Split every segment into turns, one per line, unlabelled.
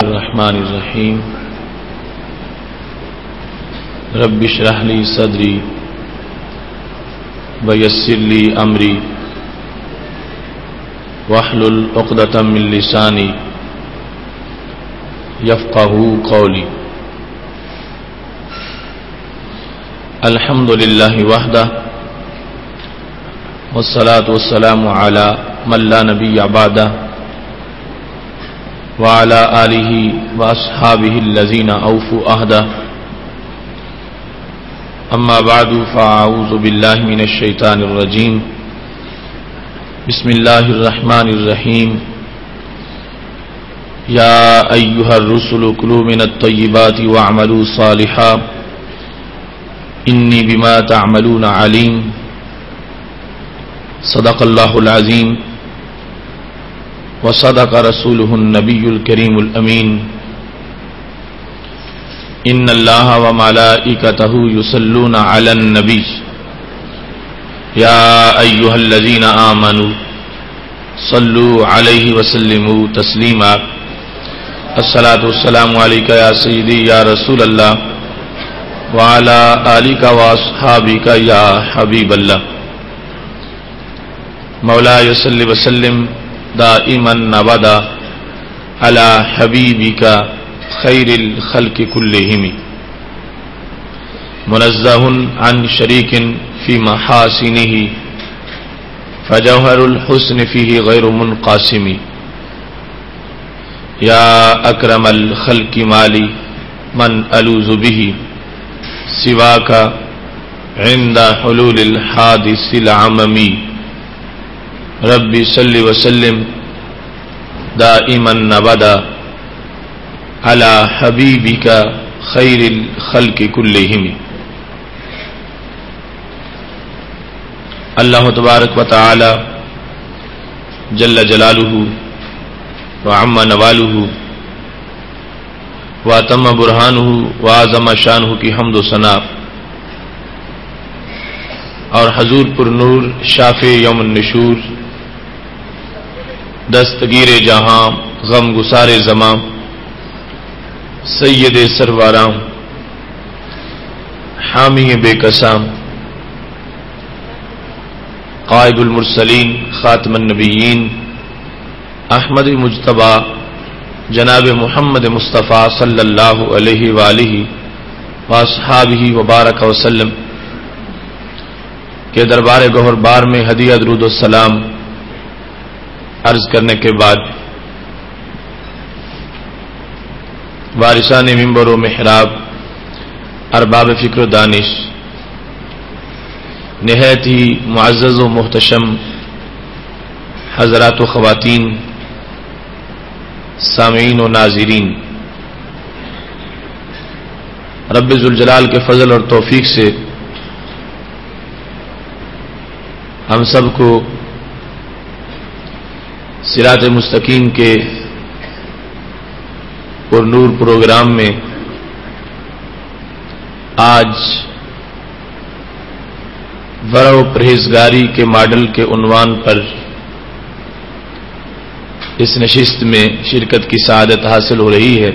الرحمن الرحیم رب اشرح لی صدری ویسر لی امری واحلل عقدۃ من لسانی یفقہوا قولی. الحمد للہ وحدہ والصلاة والسلام علی من لا نبی بعدہ وعلى آلہ واصحابہ الذین اوفوا عہدہ. اما بعد فاعوذ باللہ من الشیطان الرجیم. بسم اللہ الرحمن الرحیم. یا ایہا الرسل کلوا من الطیبات واعملوا صالحا انی بما تعملون علیم. صدق اللہ العظیم وصدق رسولہ النبی الکریم الامین. ان اللہ وملائکتہ یصلون علی النبی یا ایہا الذین آمنوا صلوا علیہ وسلموا تسلیما. الصلاۃ والسلام علیک یا سیدی یا رسول اللہ وعلی آلک واصحابک یا حبیب اللہ. مولاي صل وسلم دائما ابدا على حبيبك خير الخلق كلهم منزه عن شريك في محاسنه فجوهر الحسن فيه غير منقاسم. يا أكرم الخلق مالي من ألوذ به سواك عند حلول الحادث العممي. ربی صلی وسلم دائما ابدا علی حبیبک خیر الخلق کلہم. اللہ تبارک و تعالی جل جلالہ وعم نوالہ واتم برہانہ وعظم شانہ کی حمد و ثنا اور حضور پر نور شافع یوم النشور دستگیر جہاں غم گسار زماں سید سرواراں حامی بے قسام قائد المرسلین خاتم النبیین احمد مجتبیٰ جناب محمد مصطفیٰ صلی اللہ علیہ وآلہ واصحابہ وبارک وسلم کے دربار گوہر بار میں ہدیہ درود السلام عرض کرنے کے بعد وارثان منبر و محراب ارباب فکر و دانش نہایت ہی معزز و محتشم حضرات و خواتین سامعین و ناظرین، رب ذوالجلال کے فضل اور توفیق سے ہم سب کو صراط مستقیم کے پر نور پروگرام میں آج ورع و پرہیزگاری کے ماڈل کے عنوان پر اس نشست میں شرکت کی سعادت حاصل ہو رہی ہے.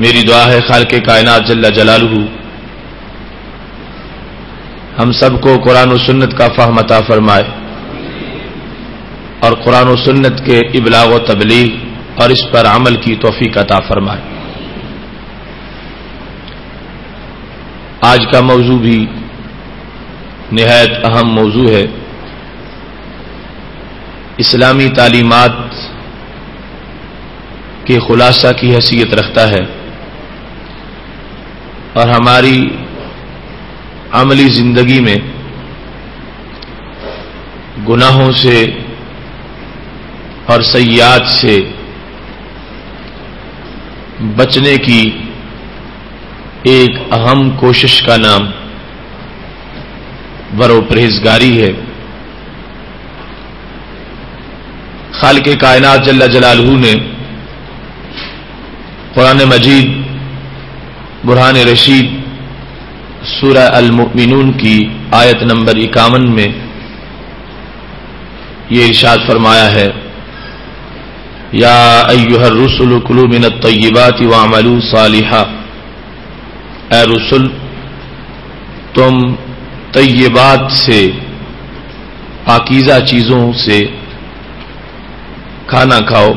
میری دعا ہے خالق کائنات جل جلالہ ہم سب کو قرآن و سنت کا فہم عطا فرمائے اور قرآن و سنت کے ابلاغ و تبلیغ اور اس پر عمل کی توفیق عطا فرمائے. آج کا موضوع بھی نہایت اہم موضوع ہے. اسلامی تعلیمات کے خلاصہ کی حیثیت رکھتا ہے اور ہماری عملی زندگی میں گناہوں سے اور سیئات سے بچنے کی ایک اہم کوشش کا نام ورع و پرہیزگاری ہے. خالق کائنات جل جلالہ نے قرآن مجید برہان رشید سورہ المؤمنون کی آیت نمبر 51 میں یہ ارشاد فرمایا ہے یا ایھا الرسل کلوا من الطیبات واعملوا صالحا، اے رسل تم طیبات سے، پاکیزہ چیزوں سے کھانا کھاؤ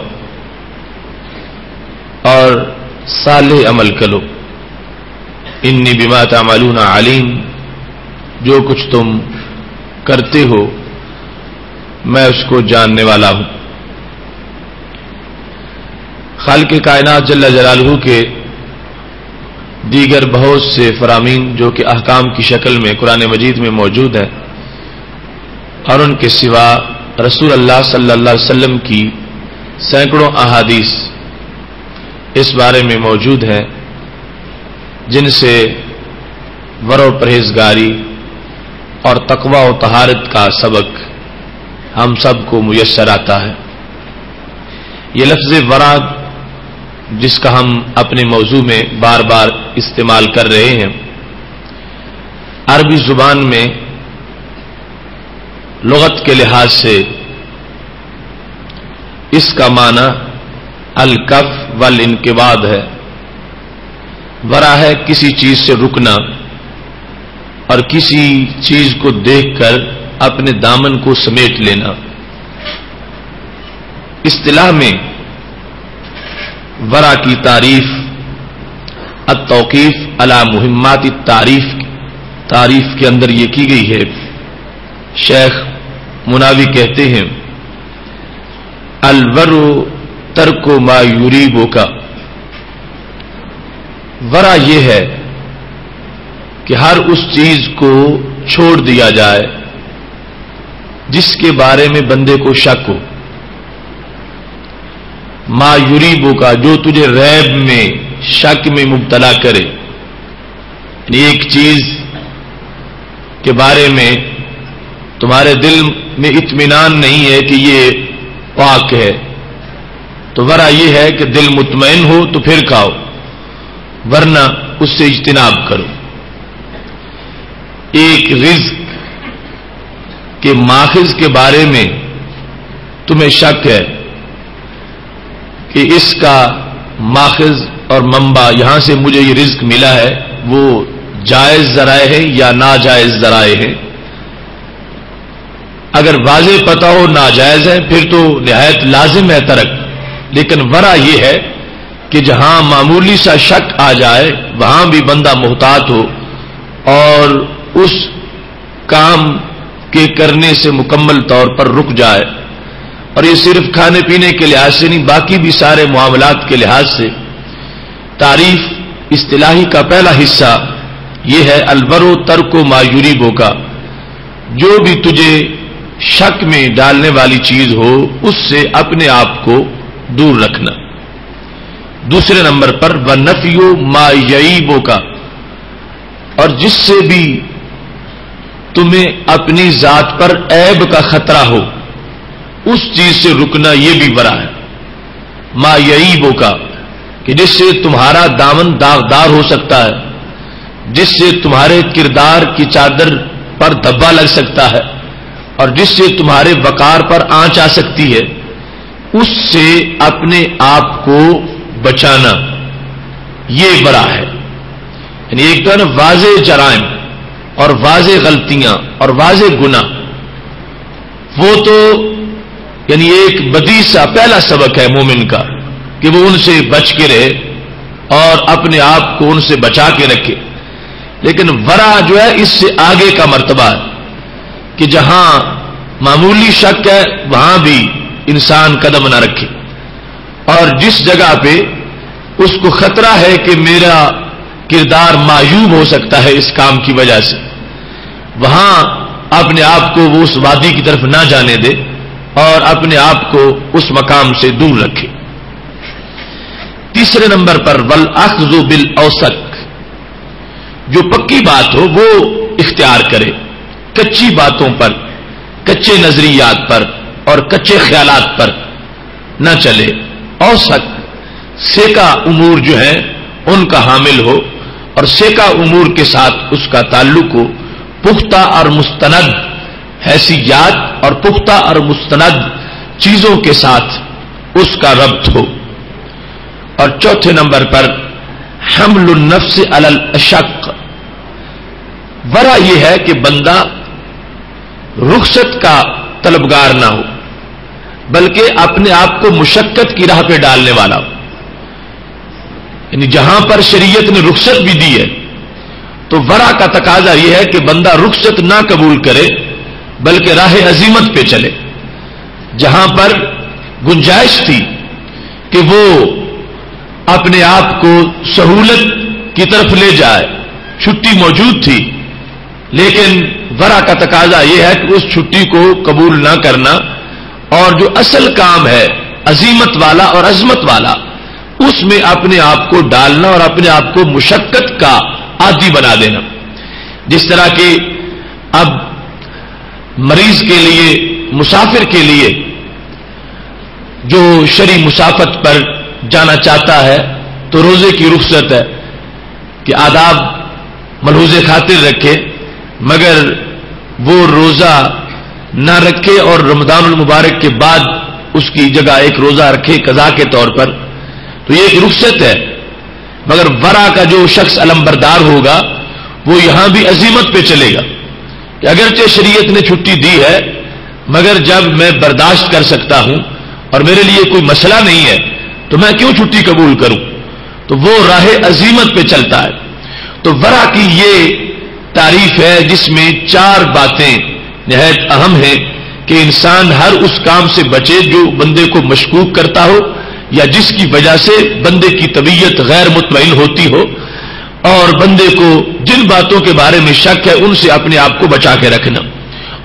اور صالح عمل کرو، انی بما تعملون علیم، جو کچھ تم کرتے ہو میں اس کو جاننے والا ہوں۔ خالق کائنات جل جلالہ کے دیگر بہت سے فرامین جو کہ احکام کی شکل میں قرآن مجید میں موجود ہے، اور ان کے سوا رسول اللہ صلی اللہ علیہ وسلم کی سینکڑوں احادیث اس بارے میں موجود ہیں، جن سے ورع و پرہیزگاری اور تقوی و طہارت کا سبق ہم سب کو میسر آتا ہے۔ یہ لفظ ورع جس کا ہم اپنے موضوع میں بار بار استعمال کر رہے ہیں، عربی زبان میں لغت کے لحاظ سے اس کا معنی الکف والانقباض ہے۔ ورع ہے کسی چیز سے رکنا اور کسی چیز کو دیکھ کر اپنے دامن کو سمیٹ لینا۔ اصطلاح میں ورع کی تعریف التوقیف علی مہمات تعریف کے اندر یہ کی گئی ہے۔ شیخ مناوی کہتے ہیں الورع ترک ما یریبک، ورع یہ ہے کہ ہر اس چیز کو چھوڑ دیا جائے جس کے بارے میں بندے کو شک ہو، ما یریبک جو تجھے ریب میں، شک میں مبتلا کرے، یعنی ایک چیز کے بارے میں تمہارے دل میں اطمینان نہیں ہے کہ یہ پاک ہے، تو ورع یہ ہے کہ دل مطمئن ہو تو پھر کھاؤ، ورنہ اس سے اجتناب کرو۔ ایک رزق کے ماخذ کے بارے میں تمہیں شک ہے کہ اس کا ماخذ اور منبع، یہاں سے مجھے یہ رزق ملا ہے، وہ جائز ذرائع ہے یا ناجائز ذرائع ہے۔ اگر واضح پتہ ہو ناجائز ہے پھر تو نہایت لازم ہے ترک، لیکن ورع یہ ہے کہ جہاں معمولی سا شک آ جائے وہاں بھی بندہ محتاط ہو اور اس کام کے کرنے سے مکمل طور پر رک جائے۔ اور یہ صرف کھانے پینے کے لحاظ سے نہیں، باقی بھی سارے معاملات کے لحاظ سے۔ تعریف اصطلاحی کا پہلا حصہ یہ ہے الورع ترک ما یریبک، جو بھی تجھے شک میں ڈالنے والی چیز ہو اس سے اپنے آپ کو دور رکھنا۔ دوسرے نمبر پر ونفی ما یعیبک، اور جس سے بھی تمہیں اپنی ذات پر عیب کا خطرہ ہو اس چیز سے رکنا، یہ بھی ورع ہے۔ ما یعیبک کہ جس سے تمہارا دامن داغدار ہو سکتا ہے، جس سے تمہارے کردار کی چادر پر دھبا لگ سکتا ہے اور جس سے تمہارے وقار پر آنچ آ سکتی ہے، اس سے اپنے آپ کو بچانا، یہ ورع ہے۔ یعنی ایک تو ہے نا واضح جرائم اور واضح غلطیاں اور واضح گناہ، وہ تو یعنی ایک بدیع سا پہلا سبق ہے مومن کا کہ وہ ان سے بچ کے رہے اور اپنے آپ کو ان سے بچا کے رکھے۔ لیکن ورع جو ہے اس سے آگے کا مرتبہ ہے کہ جہاں معمولی شک ہے وہاں بھی انسان قدم نہ رکھے، اور جس جگہ پہ اس کو خطرہ ہے کہ میرا کردار معیوب ہو سکتا ہے اس کام کی وجہ سے، وہاں اپنے آپ کو وہ اس وادی کی طرف نہ جانے دے اور اپنے آپ کو اس مقام سے دور رکھے۔ تیسرے نمبر پر والاخذ بالاوثق، جو پکی بات ہو وہ اختیار کرے، کچی باتوں پر، کچے نظریات پر اور کچے خیالات پر نہ چلے۔ اوثق سیکا امور جو ہیں ان کا حامل ہو، اور سیکا امور کے ساتھ اس کا تعلق ہو، پختہ اور مستند حیثیات اور پختہ اور مستند چیزوں کے ساتھ اس کا ربط ہو. اور چوتھے نمبر پر حمل النفس علی الاشق. ورع یہ ہے کہ بندہ رخصت کا طلبگار نہ ہو بلکہ اپنے آپ کو مشقت کی راہ پہ ڈالنے والا ہو. یعنی جہاں پر شریعت نے رخصت بھی دی ہے تو ورع کا تقاضا یہ ہے کہ بندہ رخصت نہ قبول کرے بلکہ راہ عزیمت پہ چلے. جہاں پر گنجائش تھی کہ وہ اپنے آپ کو سہولت کی طرف لے جائے، چھٹی موجود تھی، لیکن ورع کا تقاضا یہ ہے کہ اس چھٹی کو قبول نہ کرنا اور جو اصل کام ہے عزیمت والا اور عظمت والا اس میں اپنے آپ کو ڈالنا اور اپنے آپ کو مشقت کا عادی بنا دینا. جس طرح کہ اب مریض کے لیے، مسافر کے لیے جو شرعی مسافت پر جانا چاہتا ہے تو روزے کی رخصت ہے کہ آداب ملحوظ خاطر رکھے، مگر وہ روزہ نہ رکھے اور رمضان المبارک کے بعد اس کی جگہ ایک روزہ رکھے قضا کے طور پر، تو یہ ایک رخصت ہے. مگر ورع کا جو شخص علمبردار ہوگا وہ یہاں بھی عزیمت پہ چلے گا کہ اگرچہ شریعت نے چھٹی دی ہے مگر جب میں برداشت کر سکتا ہوں اور میرے لیے کوئی مسئلہ نہیں ہے تو میں کیوں چھٹی قبول کروں. تو وہ راہ عزیمت پہ چلتا ہے. تو ورع کی یہ تعریف ہے جس میں 4 باتیں نہایت اہم ہیں کہ انسان ہر اس کام سے بچے جو بندے کو مشکوک کرتا ہو یا جس کی وجہ سے بندے کی طبیعت غیر مطمئن ہوتی ہو، اور بندے کو جن باتوں کے بارے میں شک ہے ان سے اپنے آپ کو بچا کے رکھنا،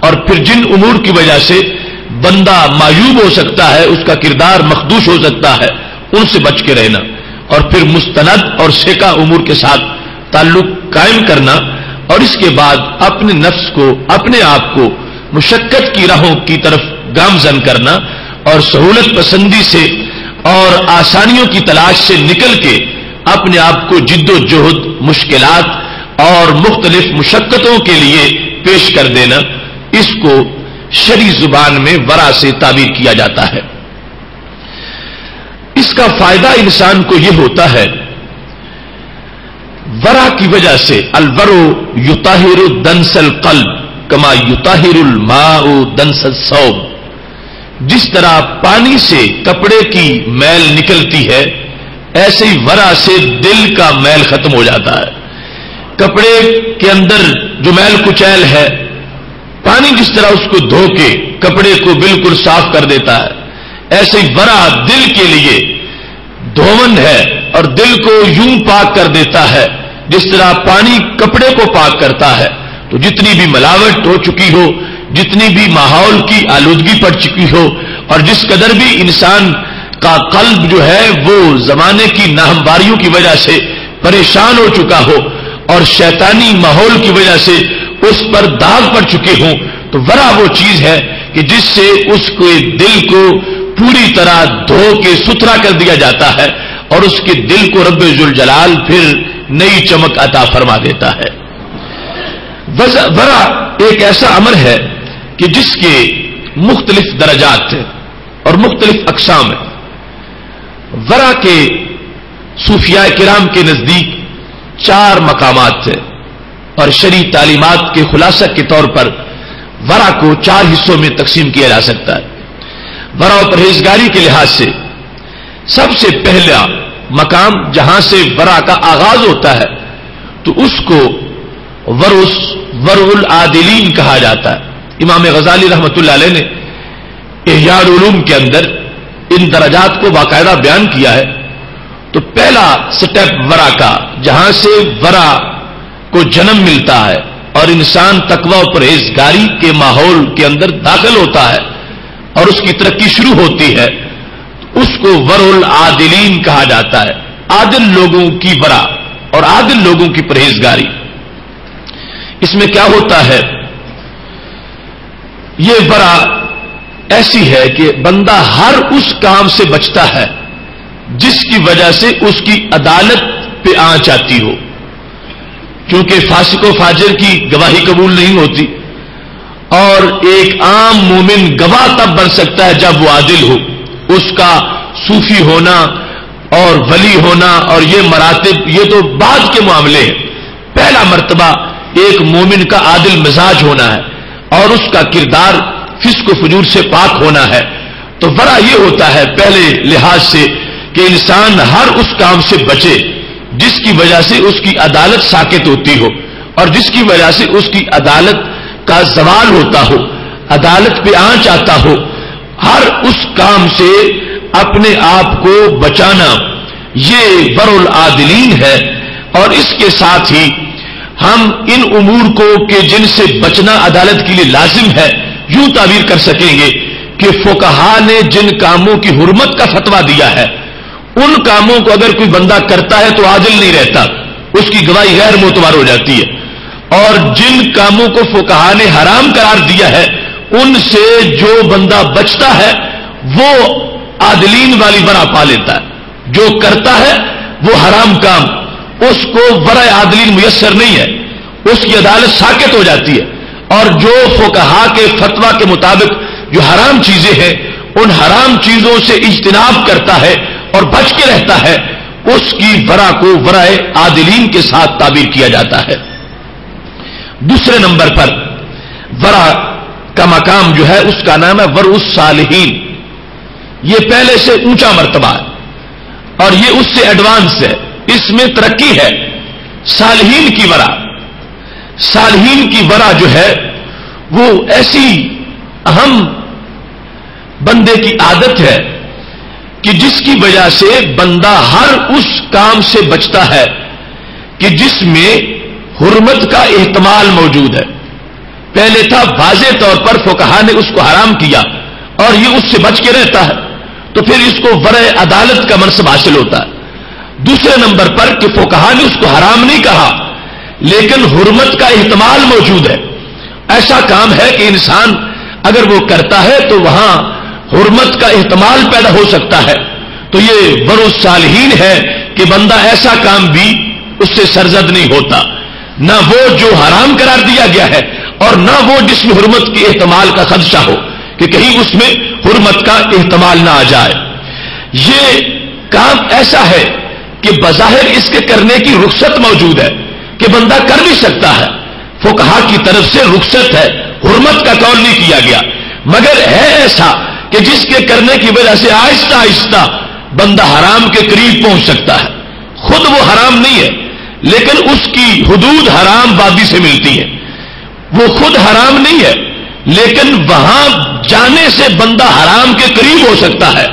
اور پھر جن امور کی وجہ سے بندہ معیوب ہو سکتا ہے، اس کا کردار مخدوش ہو سکتا ہے، ان سے بچ کے رہنا، اور پھر مستند اور سیکا امور کے ساتھ تعلق قائم کرنا، اور اس کے بعد اپنے نفس کو، اپنے آپ کو مشقت کی راہوں کی طرف گامزن کرنا اور سہولت پسندی سے اور آسانیوں کی تلاش سے نکل کے اپنے آپ کو جد و جہد، مشکلات اور مختلف مشقتوں کے لیے پیش کر دینا. اس کو شرعی زبان میں ورع سے تعبیر کیا جاتا ہے. اس کا فائدہ انسان کو یہ ہوتا ہے، ورع کی وجہ سے الورع یطہر دنس القلب کما یطہر الماء دنس الثوب. جس طرح پانی سے کپڑے کی میل نکلتی ہے ایسے ہی ورع سے دل کا میل ختم ہو جاتا ہے. کپڑے کے اندر جو میل کچیل ہے، پانی جس طرح اس کو دھو کے کپڑے کو بالکل صاف کر دیتا ہے، ایسے ہی ورع دل کے لیے دھون ہے اور دل کو یوں پاک کر دیتا ہے جس طرح پانی کپڑے کو پاک کرتا ہے. تو جتنی بھی ملاوٹ ہو چکی ہو، جتنی بھی ماحول کی آلودگی پڑ چکی ہو، اور جس قدر بھی انسان کا قلب جو ہے وہ زمانے کی ناہمواریوں کی وجہ سے پریشان ہو چکا ہو اور شیطانی ماحول کی وجہ سے اس پر داغ پڑ چکے ہوں، تو ورع وہ چیز ہے کہ جس سے اس کے دل کو پوری طرح دھو کے ستھرا کر دیا جاتا ہے اور اس کے دل کو رب ذوالجلال پھر نئی چمک عطا فرما دیتا ہے. ورع ایک ایسا امر ہے کہ جس کے مختلف درجات ہیں اور مختلف اقسام ہیں. ورع کے صوفیاء کرام کے نزدیک 4 مقامات ہیں اور شرعی تعلیمات کے خلاصہ کے طور پر ورع کو 4 حصوں میں تقسیم کیا جا سکتا ہے. ورع و پرہیزگاری کے لحاظ سے سب سے پہلا مقام جہاں سے ورع کا آغاز ہوتا ہے تو اس کو ورع العادلین کہا جاتا ہے. امام غزالی رحمۃ اللہ علیہ نے احیاء العلوم کے اندر ان درجات کو باقاعدہ بیان کیا ہے. تو پہلا سٹیپ ورع کا جہاں سے ورع کو جنم ملتا ہے اور انسان تقوی و پرہیزگاری کے ماحول کے اندر داخل ہوتا ہے اور اس کی ترقی شروع ہوتی ہے، اس کو ورع العادلین کہا جاتا ہے. عادل لوگوں کی ورع اور عادل لوگوں کی پرہیزگاری. اس میں کیا ہوتا ہے؟ یہ ورع ایسی ہے کہ بندہ ہر اس کام سے بچتا ہے جس کی وجہ سے اس کی عدالت پہ آنچ آتی ہو. کیونکہ فاسق و فاجر کی گواہی قبول نہیں ہوتی اور ایک عام مومن گواہ تب بن سکتا ہے جب وہ عادل ہو. اس کا صوفی ہونا اور ولی ہونا اور یہ مراتب یہ تو بعد کے معاملے ہیں. پہلا مرتبہ ایک مومن کا عادل مزاج ہونا ہے اور اس کا کردار فسق و فجور سے پاک ہونا ہے. تو ورع یہ ہوتا ہے پہلے لحاظ سے کہ انسان ہر اس کام سے بچے جس کی وجہ سے اس کی عدالت ساکت ہوتی ہو اور جس کی وجہ سے اس کی عدالت کا زوال ہوتا ہو، عدالت پہ آنچ آتا ہو. ہر اس کام سے اپنے آپ کو بچانا یہ بر العادلین ہے. اور اس کے ساتھ ہی ہم ان امور کو کہ جن سے بچنا عدالت کے لیے لازم ہے یوں تعبیر کر سکیں گے کہ فقہا نے جن کاموں کی حرمت کا فتویٰ دیا ہے ان کاموں کو اگر کوئی بندہ کرتا ہے تو عادل نہیں رہتا، اس کی گواہی غیر معتبر ہو جاتی ہے. اور جن کاموں کو فقہا نے حرام قرار دیا ہے ان سے جو بندہ بچتا ہے وہ عادلین والی ورع پا لیتا ہے. جو کرتا ہے وہ حرام کام اس کو ورع عادلین میسر نہیں ہے، اس کی عدالت ساکت ہو جاتی ہے. اور جو فقہا کے فتویٰ کے مطابق جو حرام چیزیں ہیں ان حرام چیزوں سے اجتناب کرتا ہے اور بچ کے رہتا ہے اس کی ورع کو ورع عادلین کے ساتھ تعبیر کیا جاتا ہے. دوسرے نمبر پر ورع کا مقام جو ہے اس کا نام ہے ورع الصالحین. یہ پہلے سے اونچا مرتبہ ہے اور یہ اس سے ایڈوانس ہے، اس میں ترقی ہے. صالحین کی ورع، صالحین کی ورع جو ہے وہ ایسی اہم بندے کی عادت ہے کہ جس کی وجہ سے بندہ ہر اس کام سے بچتا ہے کہ جس میں حرمت کا احتمال موجود ہے. پہلے تھا واضح طور پر فقہا نے اس کو حرام کیا اور یہ اس سے بچ کے رہتا ہے تو پھر اس کو ورع عدالت کا منصب حاصل ہوتا ہے. دوسرے نمبر پر کہ فقہا نے اس کو حرام نہیں کہا لیکن حرمت کا احتمال موجود ہے. ایسا کام ہے کہ انسان اگر وہ کرتا ہے تو وہاں حرمت کا احتمال پیدا ہو سکتا ہے. تو یہ ورع الصالحین ہے کہ بندہ ایسا کام بھی اس سے سرزد نہیں ہوتا، نہ وہ جو حرام قرار دیا گیا ہے اور نہ وہ جس میں حرمت کے احتمال کا خدشہ ہو کہ کہیں اس میں حرمت کا احتمال نہ آ جائے. یہ کام ایسا ہے کہ بظاہر اس کے کرنے کی رخصت موجود ہے کہ بندہ کر بھی سکتا ہے، فقہا کی طرف سے رخصت ہے، حرمت کا قول نہیں کیا گیا، مگر ہے ایسا کہ جس کے کرنے کی وجہ سے آہستہ آہستہ بندہ حرام کے قریب پہنچ سکتا ہے. خود وہ حرام نہیں ہے لیکن اس کی حدود حرام وادی سے ملتی ہے. وہ خود حرام نہیں ہے لیکن وہاں جانے سے بندہ حرام کے قریب ہو سکتا ہے.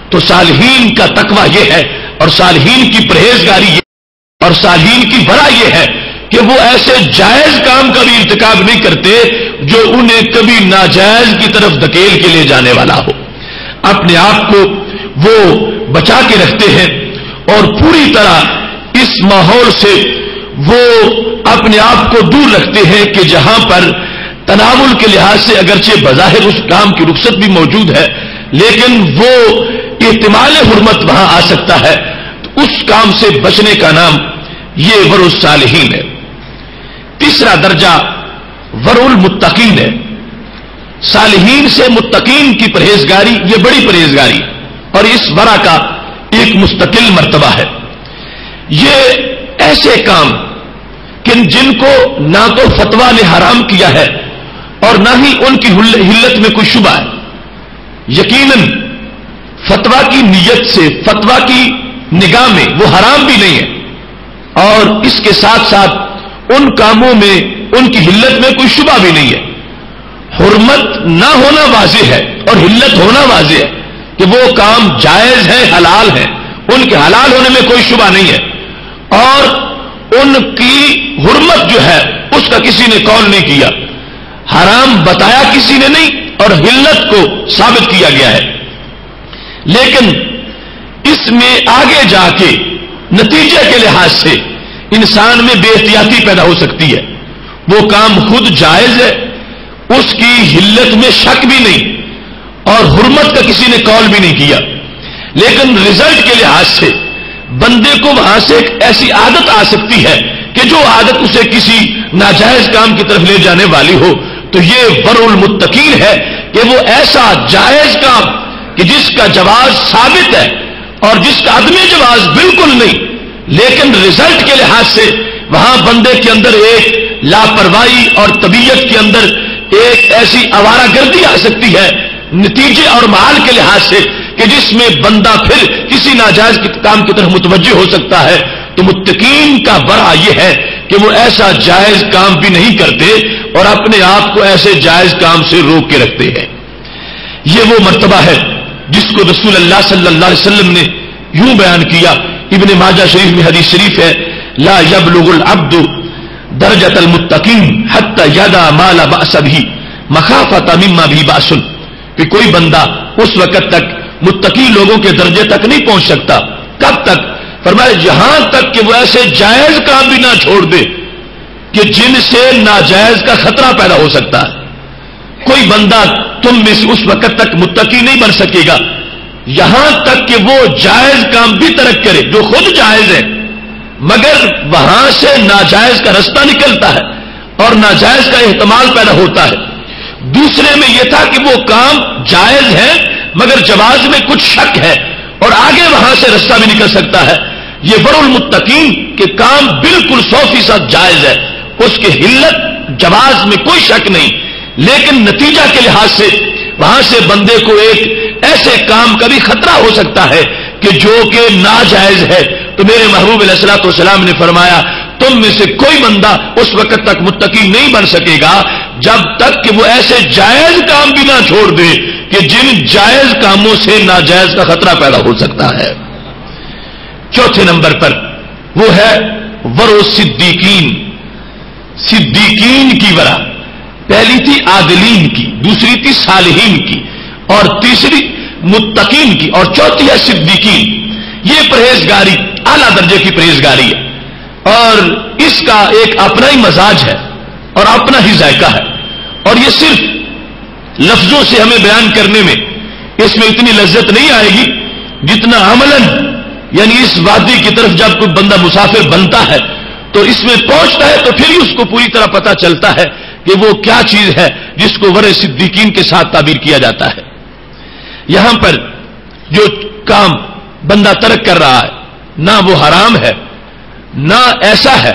تو صالحین کا تقویٰ یہ ہے اور صالحین کی پرہیزگاری یہ اور صالحین کی ورع یہ ہے کہ وہ ایسے جائز کام کا بھی ارتکاب نہیں کرتے جو انہیں کبھی ناجائز کی طرف دھکیل کے لے جانے والا ہو. اپنے آپ کو وہ بچا کے رکھتے ہیں اور پوری طرح اس ماحول سے وہ اپنے آپ کو دور رکھتے ہیں کہ جہاں پر تناول کے لحاظ سے اگرچہ بظاہر اس کام کی رخصت بھی موجود ہے لیکن وہ احتمال حرمت وہاں آ سکتا ہے. تو اس کام سے بچنے کا نام یہ ورع الصالحین ہے. تیسرا درجہ ورع المتقین ہے. صالحین سے متقین کی پرہیزگاری یہ بڑی پرہیزگاری اور اس ورع کا ایک مستقل مرتبہ ہے. یہ ایسے کام کہ جن کو نہ تو فتویٰ نے حرام کیا ہے اور نہ ہی ان کی حلت میں کوئی شبہ ہے. یقیناً فتویٰ کی نیت سے فتویٰ کی نگاہ میں وہ حرام بھی نہیں ہے اور اس کے ساتھ ساتھ ان کاموں میں ان کی حلت میں کوئی شبہ بھی نہیں ہے. حرمت نہ ہونا واضح ہے اور حلت ہونا واضح ہے کہ وہ کام جائز ہے، حلال ہے، ان کے حلال ہونے میں کوئی شبہ نہیں ہے اور ان کی حرمت جو ہے اس کا کسی نے قول نہیں کیا، حرام بتایا کسی نے نہیں اور حلت کو ثابت کیا گیا ہے. لیکن اس میں آگے جا کے نتیجے کے لحاظ سے انسان میں بے احتیاطی پیدا ہو سکتی ہے. وہ کام خود جائز ہے، اس کی حلت میں شک بھی نہیں اور حرمت کا کسی نے قول بھی نہیں کیا، لیکن رزلٹ کے لحاظ سے بندے کو وہاں سے ایک ایسی عادت آ سکتی ہے کہ جو عادت اسے کسی ناجائز کام کی طرف لے جانے والی ہو. تو یہ ورع المتقین ہے کہ وہ ایسا جائز کام کہ جس کا جواز ثابت ہے اور جس کا عدم جواز بالکل نہیں، لیکن رزلٹ کے لحاظ سے وہاں بندے کے اندر ایک لاپرواہی اور طبیعت کے اندر ایک ایسی آوارہ گردی آ سکتی ہے نتیجے اور معال کے لحاظ سے کہ جس میں بندہ پھر کسی ناجائز کام کی طرف متوجہ ہو سکتا ہے. تو متقین کا برا یہ ہے کہ وہ ایسا جائز کام بھی نہیں کرتے اور اپنے آپ کو ایسے جائز کام سے روک کے رکھتے ہیں. یہ وہ مرتبہ ہے جس کو رسول اللہ صلی اللہ علیہ وسلم نے یوں بیان کیا. ابن ماجہ شریف میں حدیث شریف ہے، لا یبلغ العبد درجۃ المتقین حتی یدع ما لا بأس به مخافۃ مما به بأس، کہ کوئی بندہ اس وقت تک متقی لوگوں کے درجے تک نہیں پہنچ سکتا. کب تک؟ فرمایا یہاں تک کہ وہ ایسے جائز کام بھی نہ چھوڑ دے کہ جن سے ناجائز کا خطرہ پیدا ہو سکتا ہے. کوئی بندہ تم میں سے اس وقت تک متقی نہیں بن سکے گا یہاں تک کہ وہ جائز کام بھی ترک کرے جو خود جائز ہے، مگر وہاں سے ناجائز کا رستہ نکلتا ہے اور ناجائز کا احتمال پیدا ہوتا ہے. دوسرے میں یہ تھا کہ وہ کام جائز ہے مگر جواز میں کچھ شک ہے اور آگے وہاں سے رستہ بھی نکل سکتا ہے. یہ بر المتقین کے کام بالکل 100% جائز ہے، اس کے حلت جواز میں کوئی شک نہیں، لیکن نتیجہ کے لحاظ سے وہاں سے بندے کو ایک ایسے کام کا بھی خطرہ ہو سکتا ہے کہ جو کہ ناجائز ہے. تو میرے محبوب علیہ الصلوۃ والسلام نے فرمایا تم میں سے کوئی بندہ اس وقت تک متقی نہیں بن سکے گا جب تک کہ وہ ایسے جائز کام بھی نہ چھوڑ دے کہ جن جائز کاموں سے ناجائز کا خطرہ پیدا ہو سکتا ہے. چوتھے نمبر پر وہ ہے ورع صدیقین، صدیقین کی ورع. پہلی تھی عادلین کی، دوسری تھی صالحین کی، اور تیسری متقین کی، اور چوتھی ہے صدیقین. یہ پرہیزگاری اعلیٰ درجے کی پرہیزگاری ہے اور اس کا ایک اپنا ہی مزاج ہے اور اپنا ہی ذائقہ ہے، اور یہ صرف لفظوں سے ہمیں بیان کرنے میں اس میں اتنی لذت نہیں آئے گی جتنا عملاً، یعنی اس وادی کی طرف جب کوئی بندہ مسافر بنتا ہے تو اس میں پہنچتا ہے تو پھر ہی اس کو پوری طرح پتا چلتا ہے کہ وہ کیا چیز ہے جس کو ورع صدیقین کے ساتھ تعبیر کیا جاتا ہے. یہاں پر جو کام بندہ ترک کر رہا ہے نہ وہ حرام ہے نہ ایسا ہے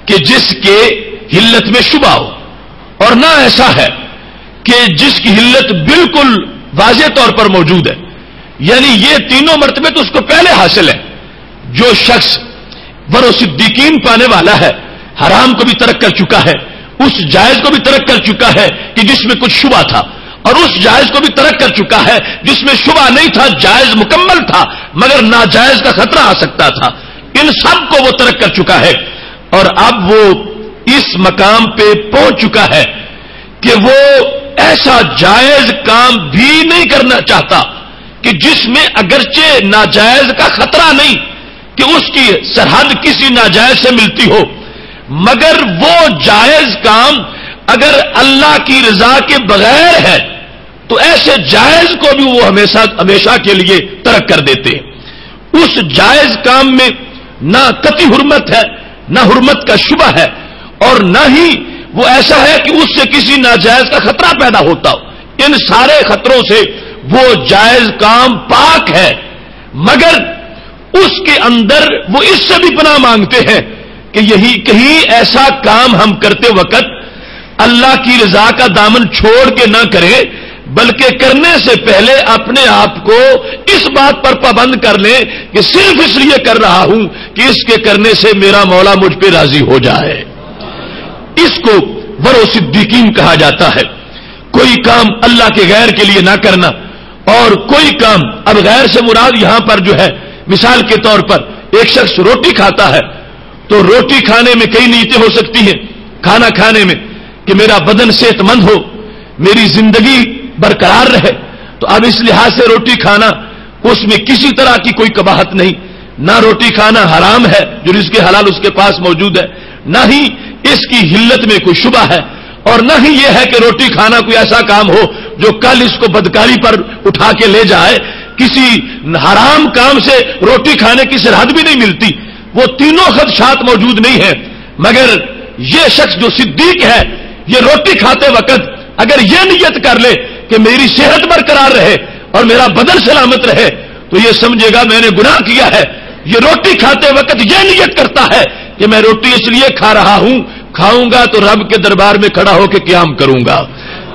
کہ جس کے حلت میں شبہ ہو، اور نہ ایسا ہے کہ جس کی حلت بالکل واضح طور پر موجود ہے. یعنی یہ تینوں مرتبے تو اس کو پہلے حاصل ہے. جو شخص ورع صدیقین پانے والا ہے حرام کو بھی ترک کر چکا ہے، اس جائز کو بھی ترک کر چکا ہے کہ جس میں کچھ شبہ تھا، اور اس جائز کو بھی ترک کر چکا ہے جس میں شبہ نہیں تھا، جائز مکمل تھا مگر ناجائز کا خطرہ آ سکتا تھا. ان سب کو وہ ترک کر چکا ہے اور اب وہ اس مقام پہ پہنچ چکا ہے کہ وہ ایسا جائز کام بھی نہیں کرنا چاہتا کہ جس میں اگرچہ ناجائز کا خطرہ نہیں کہ اس کی سرحد کسی ناجائز سے ملتی ہو، مگر وہ جائز کام اگر اللہ کی رضا کے بغیر ہے تو ایسے جائز کو بھی وہ ہمیشہ کے لیے ترک کر دیتے ہیں. اس جائز کام میں نہ قطعی حرمت ہے، نہ حرمت کا شبہ ہے، اور نہ ہی وہ ایسا ہے کہ اس سے کسی ناجائز کا خطرہ پیدا ہوتا ہو. ان سارے خطروں سے وہ جائز کام پاک ہے، مگر اس کے اندر وہ اس سے بھی پناہ مانگتے ہیں کہ یہی کہیں ایسا کام ہم کرتے وقت اللہ کی رضا کا دامن چھوڑ کے نہ کریں، بلکہ کرنے سے پہلے اپنے آپ کو اس بات پر پابند کر لیں کہ صرف اس لیے کر رہا ہوں کہ اس کے کرنے سے میرا مولا مجھ پہ راضی ہو جائے. اس کو ورع صدیقین کہا جاتا ہے. کوئی کام اللہ کے غیر کے لیے نہ کرنا، اور کوئی کام، اب غیر سے مراد یہاں پر جو ہے مثال کے طور پر ایک شخص روٹی کھاتا ہے تو روٹی کھانے میں کئی نیتیں ہو سکتی ہیں. کھانا کھانے میں کہ میرا بدن صحت مند ہو، میری زندگی برقرار رہے، تو اب اس لحاظ سے روٹی کھانا اس میں کسی طرح کی کوئی قباحت نہیں. نہ روٹی کھانا حرام ہے جو رزق حلال اس کے پاس موجود ہے، نہ ہی اس کی حلت میں کوئی شبہ ہے، اور نہ ہی یہ ہے کہ روٹی کھانا کوئی ایسا کام ہو جو کل اس کو بدکاری پر اٹھا کے لے جائے. کسی حرام کام سے روٹی کھانے کی سرحد بھی نہیں ملتی. وہ تینوں خدشات موجود نہیں ہیں، مگر یہ شخص جو صدیق ہے یہ روٹی کھاتے وقت اگر یہ نیت کر لے کہ میری صحت برقرار رہے اور میرا بدن سلامت رہے تو یہ سمجھے گا میں نے گناہ کیا ہے. یہ روٹی کھاتے وقت یہ نیت کرتا ہے کہ میں روٹی اس لیے کھا رہا ہوں, کھاؤں گا تو رب کے دربار میں کھڑا ہو کے قیام کروں گا,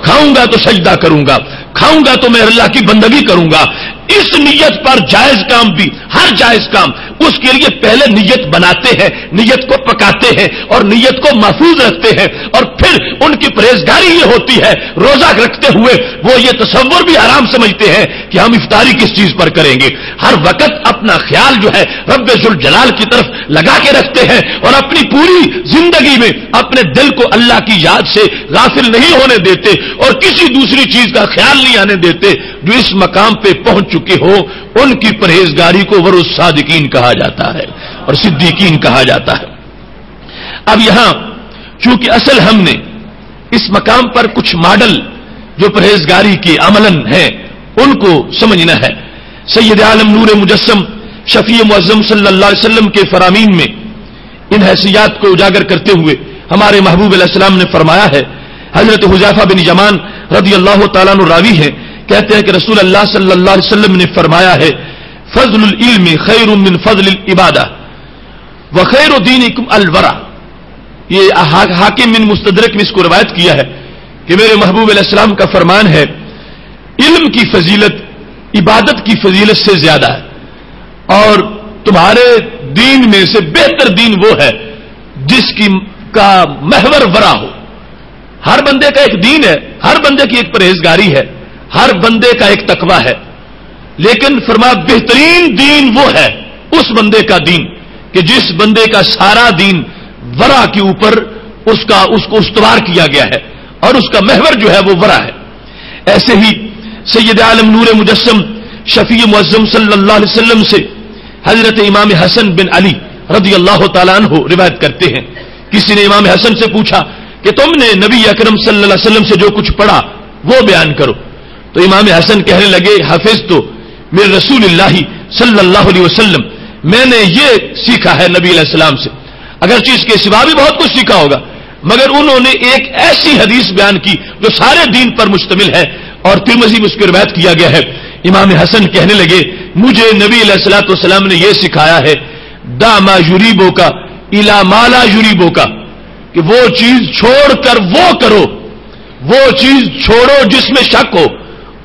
کھاؤں گا تو سجدہ کروں گا, کھاؤں گا تو میں اللہ کی بندگی کروں گا. اس نیت پر جائز کام بھی, ہر جائز کام اس کے لیے پہلے نیت بناتے ہیں, نیت کو پکاتے ہیں اور نیت کو محفوظ رکھتے ہیں, اور پھر ان کی پرہیزگاری یہ ہوتی ہے روزہ رکھتے ہوئے وہ یہ تصور بھی آرام سمجھتے ہیں کہ ہم افطاری کس چیز پر کریں گے. ہر وقت اپنا خیال جو ہے رب ذوالجلال کی طرف لگا کے رکھتے ہیں اور اپنی پوری زندگی میں اپنے دل کو اللہ کی یاد سے غافل نہیں ہونے دیتے اور کسی دوسری چیز کا خیال نہیں آنے دیتے. جو اس مقام پہ پہنچ چکے ہو ان کی پرہیزگاری کو ورث صادقین کہا جاتا ہے اور صدیقین کہا جاتا ہے. اب یہاں چونکہ اصل ہم نے اس مقام پر کچھ ماڈل جو پرہیزگاری کے عملاً ہیں ان کو سمجھنا ہے. سید عالم نور مجسم شفیع معظم صلی اللہ علیہ وسلم کے فرامین میں ان حیثیات کو اجاگر کرتے ہوئے ہمارے محبوب علیہ السلام نے فرمایا ہے. حضرت حذیفہ بن یمان رضی اللہ تعالیٰ عنہ راوی ہیں, کہتے ہیں کہ رسول اللہ صلی اللہ علیہ وسلم نے فرمایا ہے فضل العلم خیر من فضل العبادہ وخیر دینکم الورع. یہ حاکم بن مستدرک نے اس کو روایت کیا ہے کہ میرے محبوب علیہ السلام کا فرمان ہے علم کی فضیلت عبادت کی فضیلت سے زیادہ ہے, اور تمہارے دین میں سے بہتر دین وہ ہے جس کی کا محور ورع ہو. ہر بندے کا ایک دین ہے, ہر بندے کی ایک پرہیزگاری ہے, ہر بندے کا ایک تقویٰ ہے, لیکن فرمایا بہترین دین وہ ہے اس بندے کا دین کہ جس بندے کا سارا دین ورع کے اوپر اس کو استوار کیا گیا ہے اور اس کا محور جو ہے وہ ورع ہے. ایسے ہی سید عالم نور مجسم شفیع معظم صلی اللہ علیہ وسلم سے حضرت امام حسن بن علی رضی اللہ تعالیٰ عنہ روایت کرتے ہیں. کسی نے امام حسن سے پوچھا کہ تم نے نبی اکرم صلی اللہ علیہ وسلم سے جو کچھ پڑھا وہ بیان کرو. تو امام حسن کہنے لگے حافظ تو میرے رسول اللہ صلی اللہ علیہ وسلم, میں نے یہ سیکھا ہے نبی علیہ السلام سے, اگرچہ اس کے سوا بھی بہت کچھ سیکھا ہوگا مگر انہوں نے ایک ایسی حدیث بیان کی جو سارے دین پر مشتمل ہے اور ترمذی میں اس کی روایت کیا گیا ہے. امام حسن کہنے لگے مجھے نبی علیہ الصلوۃ والسلام نے یہ سکھایا ہے دا ما یریبو کا الی ما لا یریبو کا, کہ وہ چیز چھوڑ کر وہ کرو, وہ چیز چھوڑو جس میں شک ہو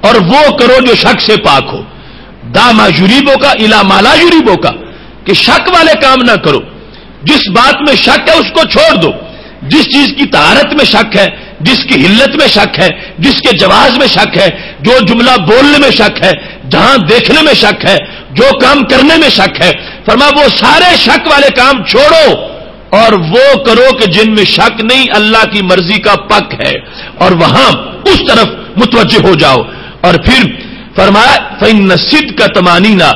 اور وہ کرو جو شک سے پاک ہو. دا ما یریبو کا الی ما لا یریبو کا, کہ شک والے کام نہ کرو, جس بات میں شک ہے اس کو چھوڑ دو. جس چیز کی طہارت میں شک ہے, جس کی حلت میں شک ہے, جس کے جواز میں شک ہے, جو جملہ بولنے میں شک ہے, جہاں دیکھنے میں شک ہے, جو کام کرنے میں شک ہے, فرمایا وہ سارے شک والے کام چھوڑو اور وہ کرو کہ جن میں شک نہیں, اللہ کی مرضی کا پک ہے, اور وہاں اس طرف متوجہ ہو جاؤ. اور پھر فرمایا فإن الصدق طمانینہ,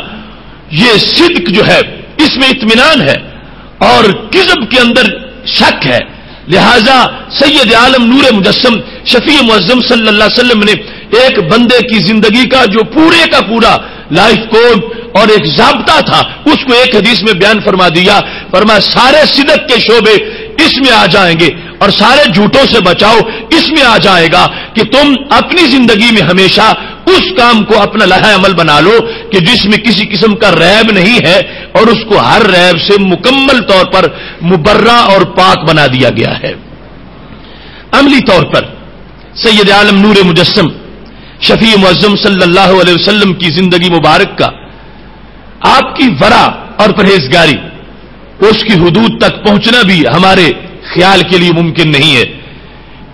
یہ صدق جو ہے اس میں اطمینان ہے اور کذب کے اندر شک ہے. لہذا سید عالم نور مجسم شفیع معظم صلی اللہ علیہ وسلم نے ایک بندے کی زندگی کا جو پورے کا پورا لائف کوڈ اور ایک ضابطہ تھا اس کو ایک حدیث میں بیان فرما دیا. فرمایا سارے صدق کے شعبے اس میں آ جائیں گے اور سارے جھوٹوں سے بچاؤ اس میں آ جائے گا کہ تم اپنی زندگی میں ہمیشہ اس کام کو اپنا لائحہ عمل بنا لو کہ جس میں کسی قسم کا ریب نہیں ہے اور اس کو ہر ریب سے مکمل طور پر مبرہ اور پاک بنا دیا گیا ہے. عملی طور پر سید عالم نور مجسم شفیع معظم صلی اللہ علیہ وسلم کی زندگی مبارک کا آپ کی ورع اور پرہیزگاری اس کی حدود تک پہنچنا بھی ہمارے خیال کے لیے ممکن نہیں ہے.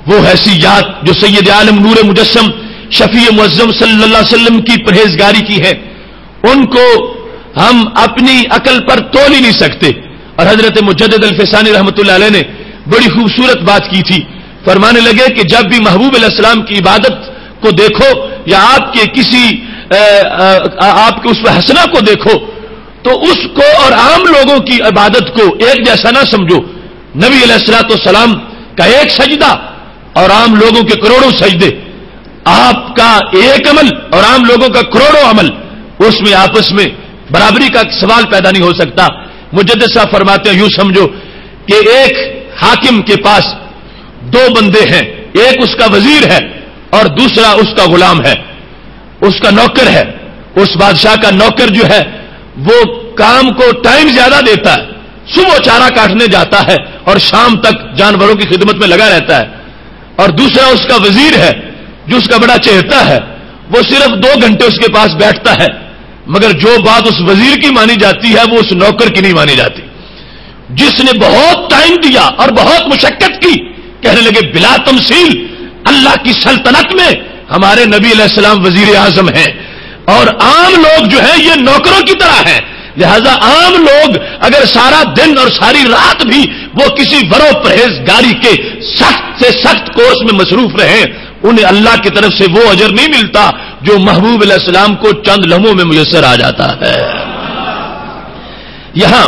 وہ حیثیات جو سید عالم نور مجسم شفیع معظم صلی اللہ علیہ وسلم کی پرہیزگاری کی ہے ان کو ہم اپنی عقل پر تول ہی نہیں سکتے. اور حضرت مجدد الفسانی رحمۃ اللہ علیہ نے بڑی خوبصورت بات کی تھی. فرمانے لگے کہ جب بھی محبوب علیہ السلام کی عبادت کو دیکھو یا آپ کے کسی آپ کے اس حسنہ کو دیکھو تو اس کو اور عام لوگوں کی عبادت کو ایک جیسا نہ سمجھو. نبی علیہ الصلوۃ والسلام کا ایک سجدہ اور عام لوگوں کے کروڑوں سجدے, آپ کا ایک عمل اور عام لوگوں کا کروڑوں عمل, اس میں آپس میں برابری کا سوال پیدا نہیں ہو سکتا. مجدد صاحب فرماتے ہیں یوں سمجھو کہ ایک حاکم کے پاس دو بندے ہیں, ایک اس کا وزیر ہے اور دوسرا اس کا غلام ہے. اس کا نوکر ہے، اس بادشاہ کا نوکر جو ہے وہ کام کو ٹائم زیادہ دیتا ہے، صبح چارہ کاٹنے جاتا ہے اور شام تک جانوروں کی خدمت میں لگا رہتا ہے، اور دوسرا اس کا وزیر ہے جو اس کا بڑا چہتا ہے، وہ صرف 2 گھنٹے اس کے پاس بیٹھتا ہے، مگر جو بات اس وزیر کی مانی جاتی ہے وہ اس نوکر کی نہیں مانی جاتی، جس نے بہت ٹائم دیا اور بہت مشقت کی۔ کہنے لگے بلا تمثیل اللہ کی سلطنت میں ہمارے نبی علیہ السلام وزیر اعظم ہیں، اور عام لوگ جو ہیں یہ نوکروں کی طرح ہیں، لہذا عام لوگ اگر سارا دن اور ساری رات بھی وہ کسی ورع پرہیزگاری کے سخت سے سخت کورس میں مصروف رہیں، انہیں اللہ کی طرف سے وہ اجر نہیں ملتا جو محبوب علیہ السلام کو چند لمحوں میں میسر آ جاتا ہے۔ یہاں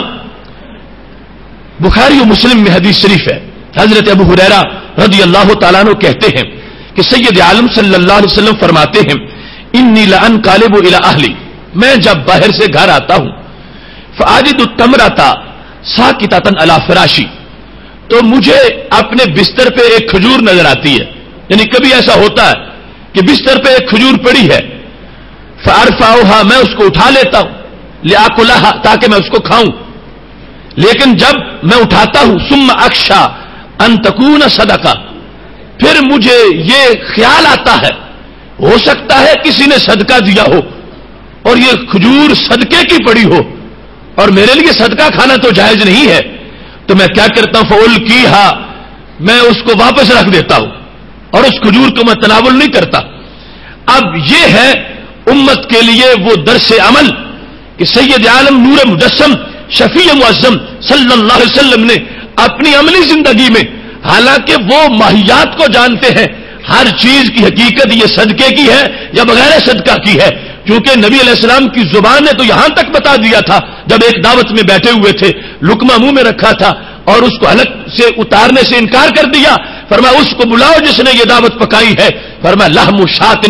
بخاری و مسلم میں حدیث شریف ہے، حضرت ابو ہریرہ رضی اللہ تعالیٰ عنہ کہتے ہیں کہ سید عالم صلی اللہ علیہ وسلم فرماتے ہیں انی لانقلب الی اہلی، میں جب باہر سے گھر آتا ہوں فاجد التمرۃ ساکتۃ علی فراشی، تو مجھے اپنے بستر پہ ایک کھجور نظر آتی ہے، یعنی کبھی ایسا ہوتا ہے کہ بستر پہ ایک کھجور پڑی ہے، فارفعها، میں اس کو اٹھا لیتا ہوں، لاکلھا، تاکہ میں اس کو کھاؤں، لیکن جب میں اٹھاتا ہوں ثم اخشى ان تکون صدقہ، پھر مجھے یہ خیال آتا ہے ہو سکتا ہے کسی نے صدقہ دیا ہو اور یہ کھجور صدقے کی پڑی ہو اور میرے لیے صدقہ کھانا تو جائز نہیں ہے، تو میں کیا کرتا ہوں فَأُلْقِيهَا، میں اس کو واپس رکھ دیتا ہوں اور اس کھجور کو میں تناول نہیں کرتا۔ اب یہ ہے امت کے لیے وہ درس عمل کہ سید عالم نور مجسم شفیع معظم صلی اللہ علیہ وسلم نے اپنی عملی زندگی میں، حالانکہ وہ ماہیات کو جانتے ہیں، ہر چیز کی حقیقت یہ صدقے کی ہے یا بغیر صدقہ کی ہے، کیونکہ نبی علیہ السلام کی زبان نے تو یہاں تک بتا دیا تھا، جب ایک دعوت میں بیٹھے ہوئے تھے، لقمہ منہ میں رکھا تھا اور اس کو حلق سے اتارنے سے انکار کر دیا، فرمایا اس کو بلاؤ جس نے یہ دعوت پکائی ہے، فرمایا لحم شاۃ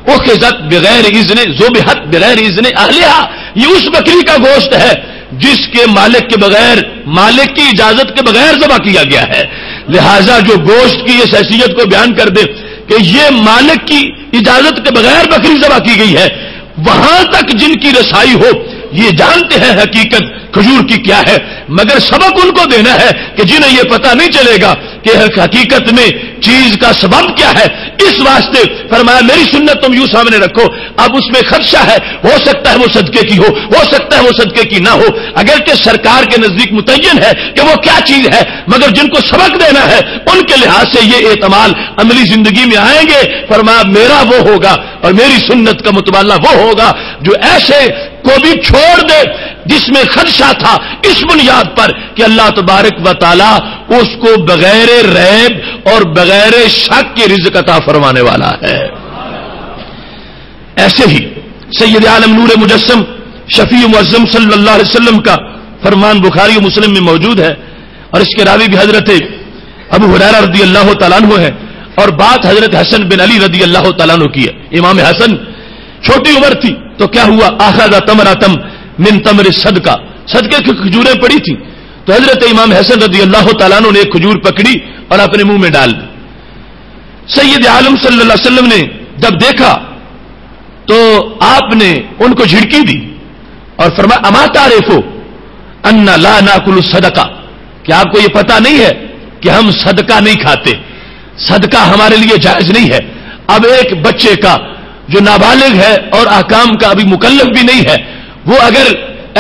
اخذت بغیر اذن ذبحت بغیر اذن اہلھا، یہ اس بکری کا گوشت ہے جس کے مالک کے بغیر، مالک کی اجازت کے بغیر ذبح کیا گیا ہے۔ لہذا جو گوشت کی اس حیثیت کو بیان کر دے کہ یہ مالک کی اجازت کے بغیر بکری ذبح کی گئی ہے، وہاں تک جن کی رسائی ہو یہ جانتے ہیں حقیقت کھجور کی کیا ہے، مگر سبق ان کو دینا ہے کہ جنہیں یہ پتہ نہیں چلے گا کہ حقیقت میں چیز کا سبب کیا ہے، اس واسطے فرمایا میری سنت تم یوں سامنے رکھو۔ اب اس میں خدشہ ہے، ہو سکتا ہے وہ صدقے کی ہو سکتا ہے وہ صدقے کی نہ ہو، اگرچہ سرکار کے نزدیک متعین ہے کہ وہ کیا چیز ہے، مگر جن کو سبق دینا ہے ان کے لحاظ سے یہ اعتماد عملی زندگی میں آئیں گے۔ فرمایا میرا وہ ہوگا اور میری سنت کا متبادلہ وہ ہوگا جو ایسے کو بھی چھوڑ دے جس میں خدشہ تھا، اس بنیاد پر کہ اللہ تبارک و تعالی اس کو بغیر ریب اور بغیر شک کے رزق عطا فرمانے والا ہے۔ ایسے ہی سید عالم نور مجسم شفیع معظم صلی اللہ علیہ وسلم کا فرمان بخاری و مسلم میں موجود ہے، اور اس کے راوی بھی حضرت ابو ہریرہ رضی اللہ تعالیٰ عنہ ہے، اور بات حضرت حسن بن علی رضی اللہ تعالیٰ عنہ کی ہے۔ امام حسن چھوٹی عمر تھی تو کیا ہوا، اخذ تمرۃ من تمر صدقہ، صدقے کی کھجوریں پڑی تھی، تو حضرت امام حسن رضی اللہ تعالیٰ عنہ نے ایک کھجور پکڑی اور اپنے منہ میں ڈال دی۔ سید عالم صلی اللہ علیہ وسلم نے جب دیکھا تو آپ نے ان کو جھڑکی دی اور فرمایا اما تعرفوا ان لا ناکل الصدقہ، کہ آپ کو یہ پتہ نہیں ہے کہ ہم صدقہ نہیں کھاتے، صدقہ ہمارے لیے جائز نہیں ہے۔ اب ایک بچے کا جو نابالغ ہے اور احکام کا ابھی مکلف بھی نہیں ہے، وہ اگر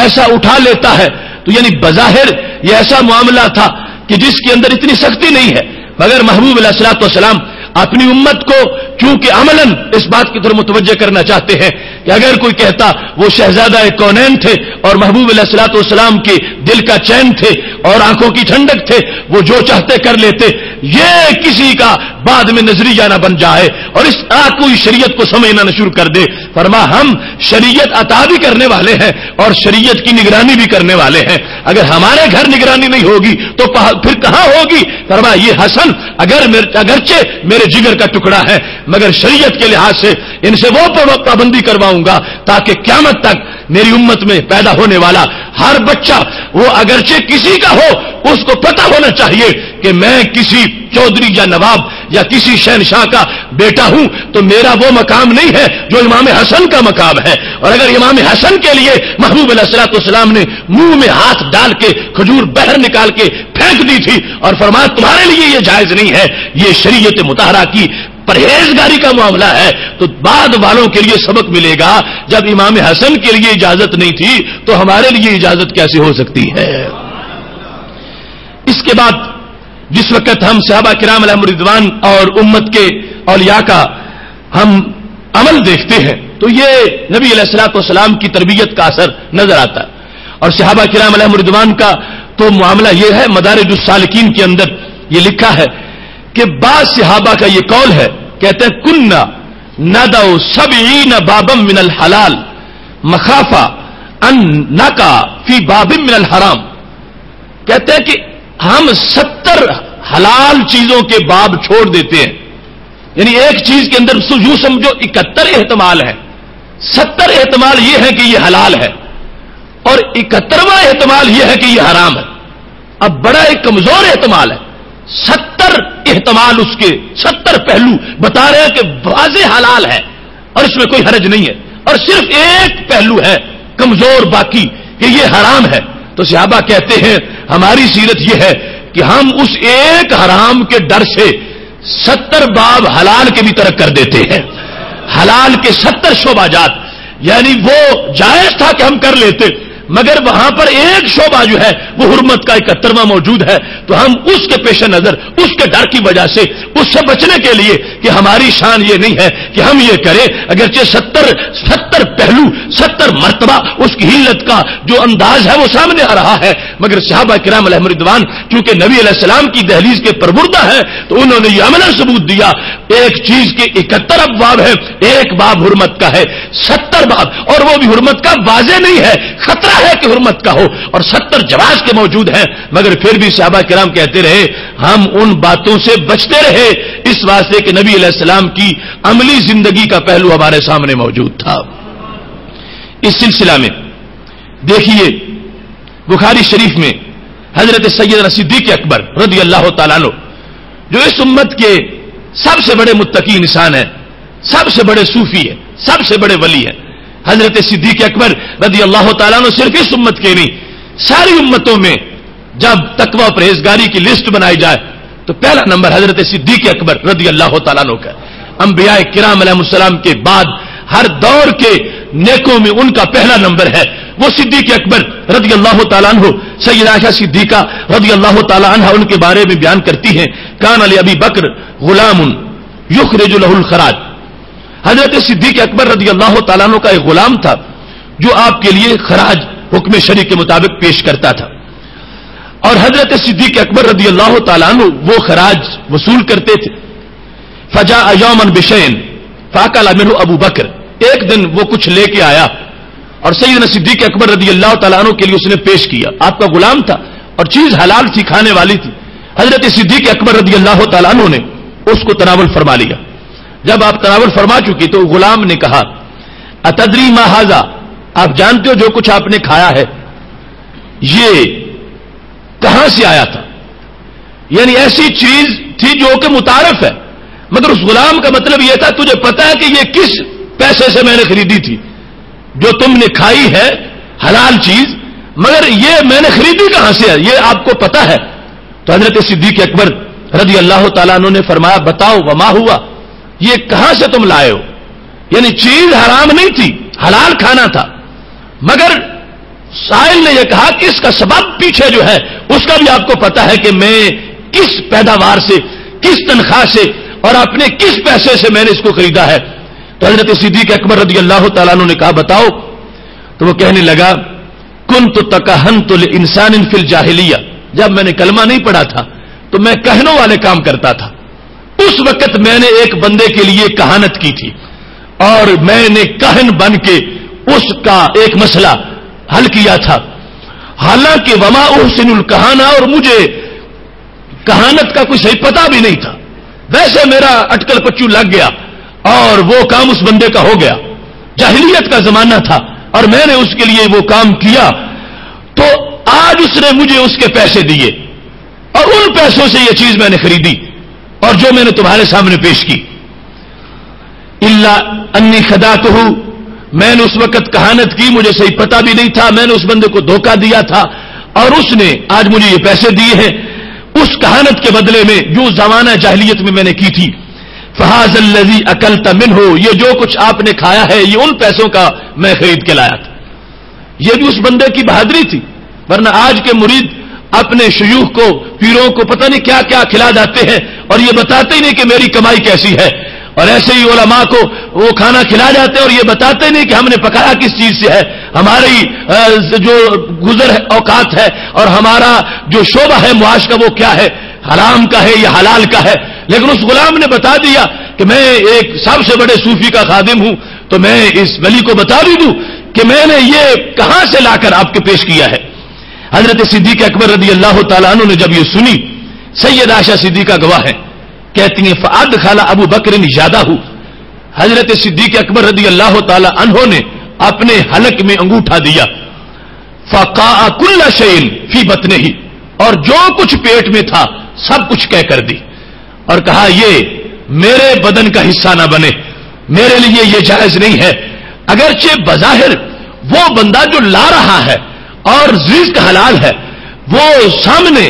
ایسا اٹھا لیتا ہے تو یعنی بظاہر یہ ایسا معاملہ تھا کہ جس کے اندر اتنی سختی نہیں ہے، مگر محبوب علیہ الصلوۃ والسلام اپنی امت کو چونکہ عملاً اس بات کی طرف متوجہ کرنا چاہتے ہیں کہ اگر کوئی کہتا وہ شہزادہ کونین تھے اور محبوب علیہ الصلوۃ والسلام کے دل کا چین تھے اور آنکھوں کی ٹھنڈک تھے، وہ جو چاہتے کر لیتے، یہ کسی کا بعد میں نظریہ نہ بن جائے اور اس کوئی شریعت کو سمجھنا نہ شروع کر دے۔ فرما ہم شریعت عطا بھی کرنے والے ہیں اور شریعت کی نگرانی بھی کرنے والے ہیں، اگر ہمارے گھر نگرانی نہیں ہوگی تو پھر کہاں ہوگی؟ فرما یہ حسن اگرچہ میرے جگر کا ٹکڑا ہے، مگر شریعت کے لحاظ سے ان سے وہ پابندی کرواؤں گا تاکہ قیامت تک میری امت میں پیدا ہونے والا ہر بچہ، وہ اگرچہ کسی کا ہو، اس کو پتہ ہونا چاہیے کہ میں کسی چودھری یا نواب یا کسی شہنشاہ کا بیٹا ہوں تو میرا وہ مقام نہیں ہے جو امام حسن کا مقام ہے. اور اگر امام حسن کے لیے محبوب علیہ الصلوۃ والسلام نے منہ میں ہاتھ ڈال کے کھجور باہر نکال کے پھینک دی تھی اور فرمایا تمہارے لیے یہ جائز نہیں ہے, یہ شریعت مطہرہ کی پرہیزگاری کا معاملہ ہے, تو بعد والوں کے لیے سبق ملے گا. جب امام حسن کے لیے اجازت نہیں تھی تو ہمارے لیے اجازت کیسے ہو سکتی ہے؟ اس کے بعد جس وقت ہم صحابہ کرام علیہم رضوان اور امت کے اولیاء کا ہم عمل دیکھتے ہیں تو یہ نبی علیہ الصلوۃ والسلام کی تربیت کا اثر نظر آتا ہے. اور صحابہ کرام علیہم رضوان کا تو معاملہ یہ ہے, مدارج السالکین کے اندر یہ لکھا ہے کہ بعض صحابہ کا یہ قول ہے, کہتے ہیں کننا ندعو 70 بابا من الحلال مخافہ ان نقع فی باب من الحرام. کہتے ہیں کہ ہم 70 حلال چیزوں کے باب چھوڑ دیتے ہیں, یعنی ایک چیز کے اندر یوں سمجھو 71 احتمال ہے. 70 احتمال یہ ہے کہ یہ حلال ہے اور 71واں احتمال یہ ہے کہ یہ حرام ہے. اب بڑا ایک کمزور احتمال ہے. 70 احتمال, اس کے 70 پہلو بتا رہے ہیں کہ واضح حلال ہے اور اس میں کوئی حرج نہیں ہے, اور صرف ایک پہلو ہے کمزور باقی کہ یہ حرام ہے. تو صحابہ کہتے ہیں ہماری سیرت یہ ہے کہ ہم اس ایک حرام کے ڈر سے 70 باب حلال کے بھی ترک کر دیتے ہیں. حلال کے 70 شعبہ جات, یعنی وہ جائز تھا کہ ہم کر لیتے, مگر وہاں پر ایک شعبہ جو ہے وہ حرمت کا 71واں موجود ہے, تو ہم اس کے پیش نظر, اس کے ڈر کی وجہ سے, اس سے بچنے کے لیے کہ ہماری شان یہ نہیں ہے کہ ہم یہ کریں, اگرچہ 70 پہلو 70 مرتبہ اس کی حلت کا جو انداز ہے وہ سامنے آ رہا ہے, مگر صحابہ کرام علیہم رضوان چونکہ نبی علیہ السلام کی دہلیز کے پربردہ ہے تو انہوں نے یہ عملاً ثبوت دیا. ایک چیز کے 71 ابواب ہے, ایک باب حرمت کا ہے, 70 باب, اور وہ بھی حرمت کا واضح نہیں ہے, خطرہ ہے کہ حرمت کا ہو, اور 70 جواز کے موجود ہیں, مگر پھر بھی صحابہ کرام کہتے رہے ہم ان باتوں سے بچتے رہے اس واسطے کہ نبی علیہ السلام کی عملی زندگی کا پہلو ہمارے سامنے موجود تھا. اس سلسلہ میں دیکھیے بخاری شریف میں حضرت سیدنا صدیق اکبر رضی اللہ تعالیٰ عنہ جو اس امت کے سب سے بڑے متقی انسان ہیں, سب سے بڑے صوفی ہیں, سب سے بڑے ولی ہیں, حضرت صدیق اکبر رضی اللہ تعالیٰ عنہ صرف اس امت کے نہیں ساری امتوں میں جب تقوی و پرہیزگاری کی لسٹ بنائی جائے تو پہلا نمبر حضرت صدیق اکبر رضی اللہ تعالیٰ عنہ کا. انبیاء کرام علیہ السلام کے بعد ہر دور کے نیکوں میں ان کا پہلا نمبر ہے. وہ صدیق اکبر رضی اللہ تعالیٰ عنہ, سیدہ عائشہ صدیقہ رضی اللہ تعالیٰ عنہ ان کے بارے میں بیان کرتی ہیں کان علی ابی بکر غلام یخرج له الخراج. حضرت صدیق اکبر رضی اللہ تعالیٰ عنہ کا ایک غلام تھا جو آپ کے لیے خراج حکم شرع کے مطابق پیش کرتا تھا, اور حضرت صدیق اکبر رضی اللہ تعالیٰ عنہ وہ خراج وصول کرتے تھے. فجاء یوما بشیء فاکل منه ابو بکر, ایک دن وہ کچھ لے کے آیا اور سیدنا صدیق اکبر رضی اللہ تعالیٰ عنہ کے لیے اس نے پیش کیا. آپ کا غلام تھا اور چیز حلال تھی, کھانے والی تھی. حضرت صدیق اکبر رضی اللہ تعالیٰ عنہ نے اس کو تناول فرما لیا. جب آپ تناول فرما چکی تو غلام نے کہا اتدری ما ھذا, آپ جانتے ہو جو کچھ آپ نے کھایا ہے یہ کہاں سے آیا تھا؟ یعنی ایسی چیز تھی جو کہ متعارف ہے, مگر اس غلام کا مطلب یہ تھا تجھے پتا ہے کہ یہ کس پیسے سے میں نے خریدی تھی, جو تم نے کھائی ہے حلال چیز, مگر یہ میں نے خریدی کہاں سے ہے یہ آپ کو پتا ہے. تو حضرت صدیق اکبر رضی اللہ تعالیٰ عنہ نے فرمایا بتاؤ وما ہوا, یہ کہاں سے تم لائے ہو؟ یعنی چیز حرام نہیں تھی, حلال کھانا تھا, مگر سائل نے یہ کہا کہ اس کا سبب پیچھے جو ہے اس کا بھی آپ کو پتا ہے کہ میں کس پیداوار سے, کس تنخواہ سے اور اپنے کس پیسے سے میں نے اس کو خریدا ہے. تو حضرت صدیق اکبر رضی اللہ تعالیٰ عنہ نے کہا بتاؤ. تو وہ کہنے لگا کنت تکہنت لانسان فی الجاہلیہ, جب میں نے کلمہ نہیں پڑھا تھا تو میں کہنوں والے کام کرتا تھا. اس وقت میں نے ایک بندے کے لیے کہانت کی تھی اور میں نے کاہن بن کے اس کا ایک مسئلہ حل کیا تھا. حالانکہ وما احسن الکہانہ, اور مجھے کہانت کا کوئی صحیح پتہ بھی نہیں تھا, ویسے میرا اٹکل پچو لگ گیا اور وہ کام اس بندے کا ہو گیا. جاہلیت کا زمانہ تھا اور میں نے اس کے لیے وہ کام کیا, تو آج اس نے مجھے اس کے پیسے دیے اور ان پیسوں سے یہ چیز میں نے خریدی. اور جو میں نے تمہارے سامنے پیش کی. الا انی خدعتہ، میں نے اس وقت کہانت کی، مجھے صحیح پتہ بھی نہیں تھا، میں نے اس بندے کو دھوکہ دیا تھا اور اس نے آج مجھے یہ پیسے دیے ہیں اس کہانت کے بدلے میں جو زمانہ جاہلیت میں نے کی تھی. فہذا الذی اکلت منہ، یہ جو کچھ آپ نے کھایا ہے یہ ان پیسوں کا میں خرید کے لایا تھا. یہ بھی اس بندے کی بہادری تھی، ورنہ آج کے مرید اپنے شیوخ کو پیروں کو پتہ نہیں کیا کیا کھلا جاتے ہیں اور یہ بتاتے ہی نہیں کہ میری کمائی کیسی ہے، اور ایسے ہی علماء کو وہ کھانا کھلا جاتے ہیں اور یہ بتاتے نہیں کہ ہم نے پکایا کس چیز سے ہے، ہماری جو گزر اوقات ہے اور ہمارا جو شعبہ ہے معاش کا وہ کیا ہے، حرام کا ہے یا حلال کا ہے. لیکن اس غلام نے بتا دیا کہ میں ایک سب سے بڑے صوفی کا خادم ہوں، تو میں اس ولی کو بتا بھی دوں کہ میں نے یہ کہاں سے لا کر آپ کے پیش کیا ہے. حضرت صدیق اکبر رضی اللہ تعالیٰ عنہ نے جب یہ سنی، سید عائشہ صدیقہ گواہ ہے، کہتی ہیں فادخل ابو بکر یادہ، حضرت صدیق اکبر رضی اللہ تعالیٰ عنہ نے اپنے حلق میں انگوٹھا دیا، فقاء کل شیء فی بطنہ، اور جو کچھ پیٹ میں تھا سب کچھ کہہ کر دی اور کہا یہ میرے بدن کا حصہ نہ بنے، میرے لیے یہ جائز نہیں ہے. اگرچہ بظاہر وہ بندہ جو لا رہا ہے اور رزق حلال ہے وہ سامنے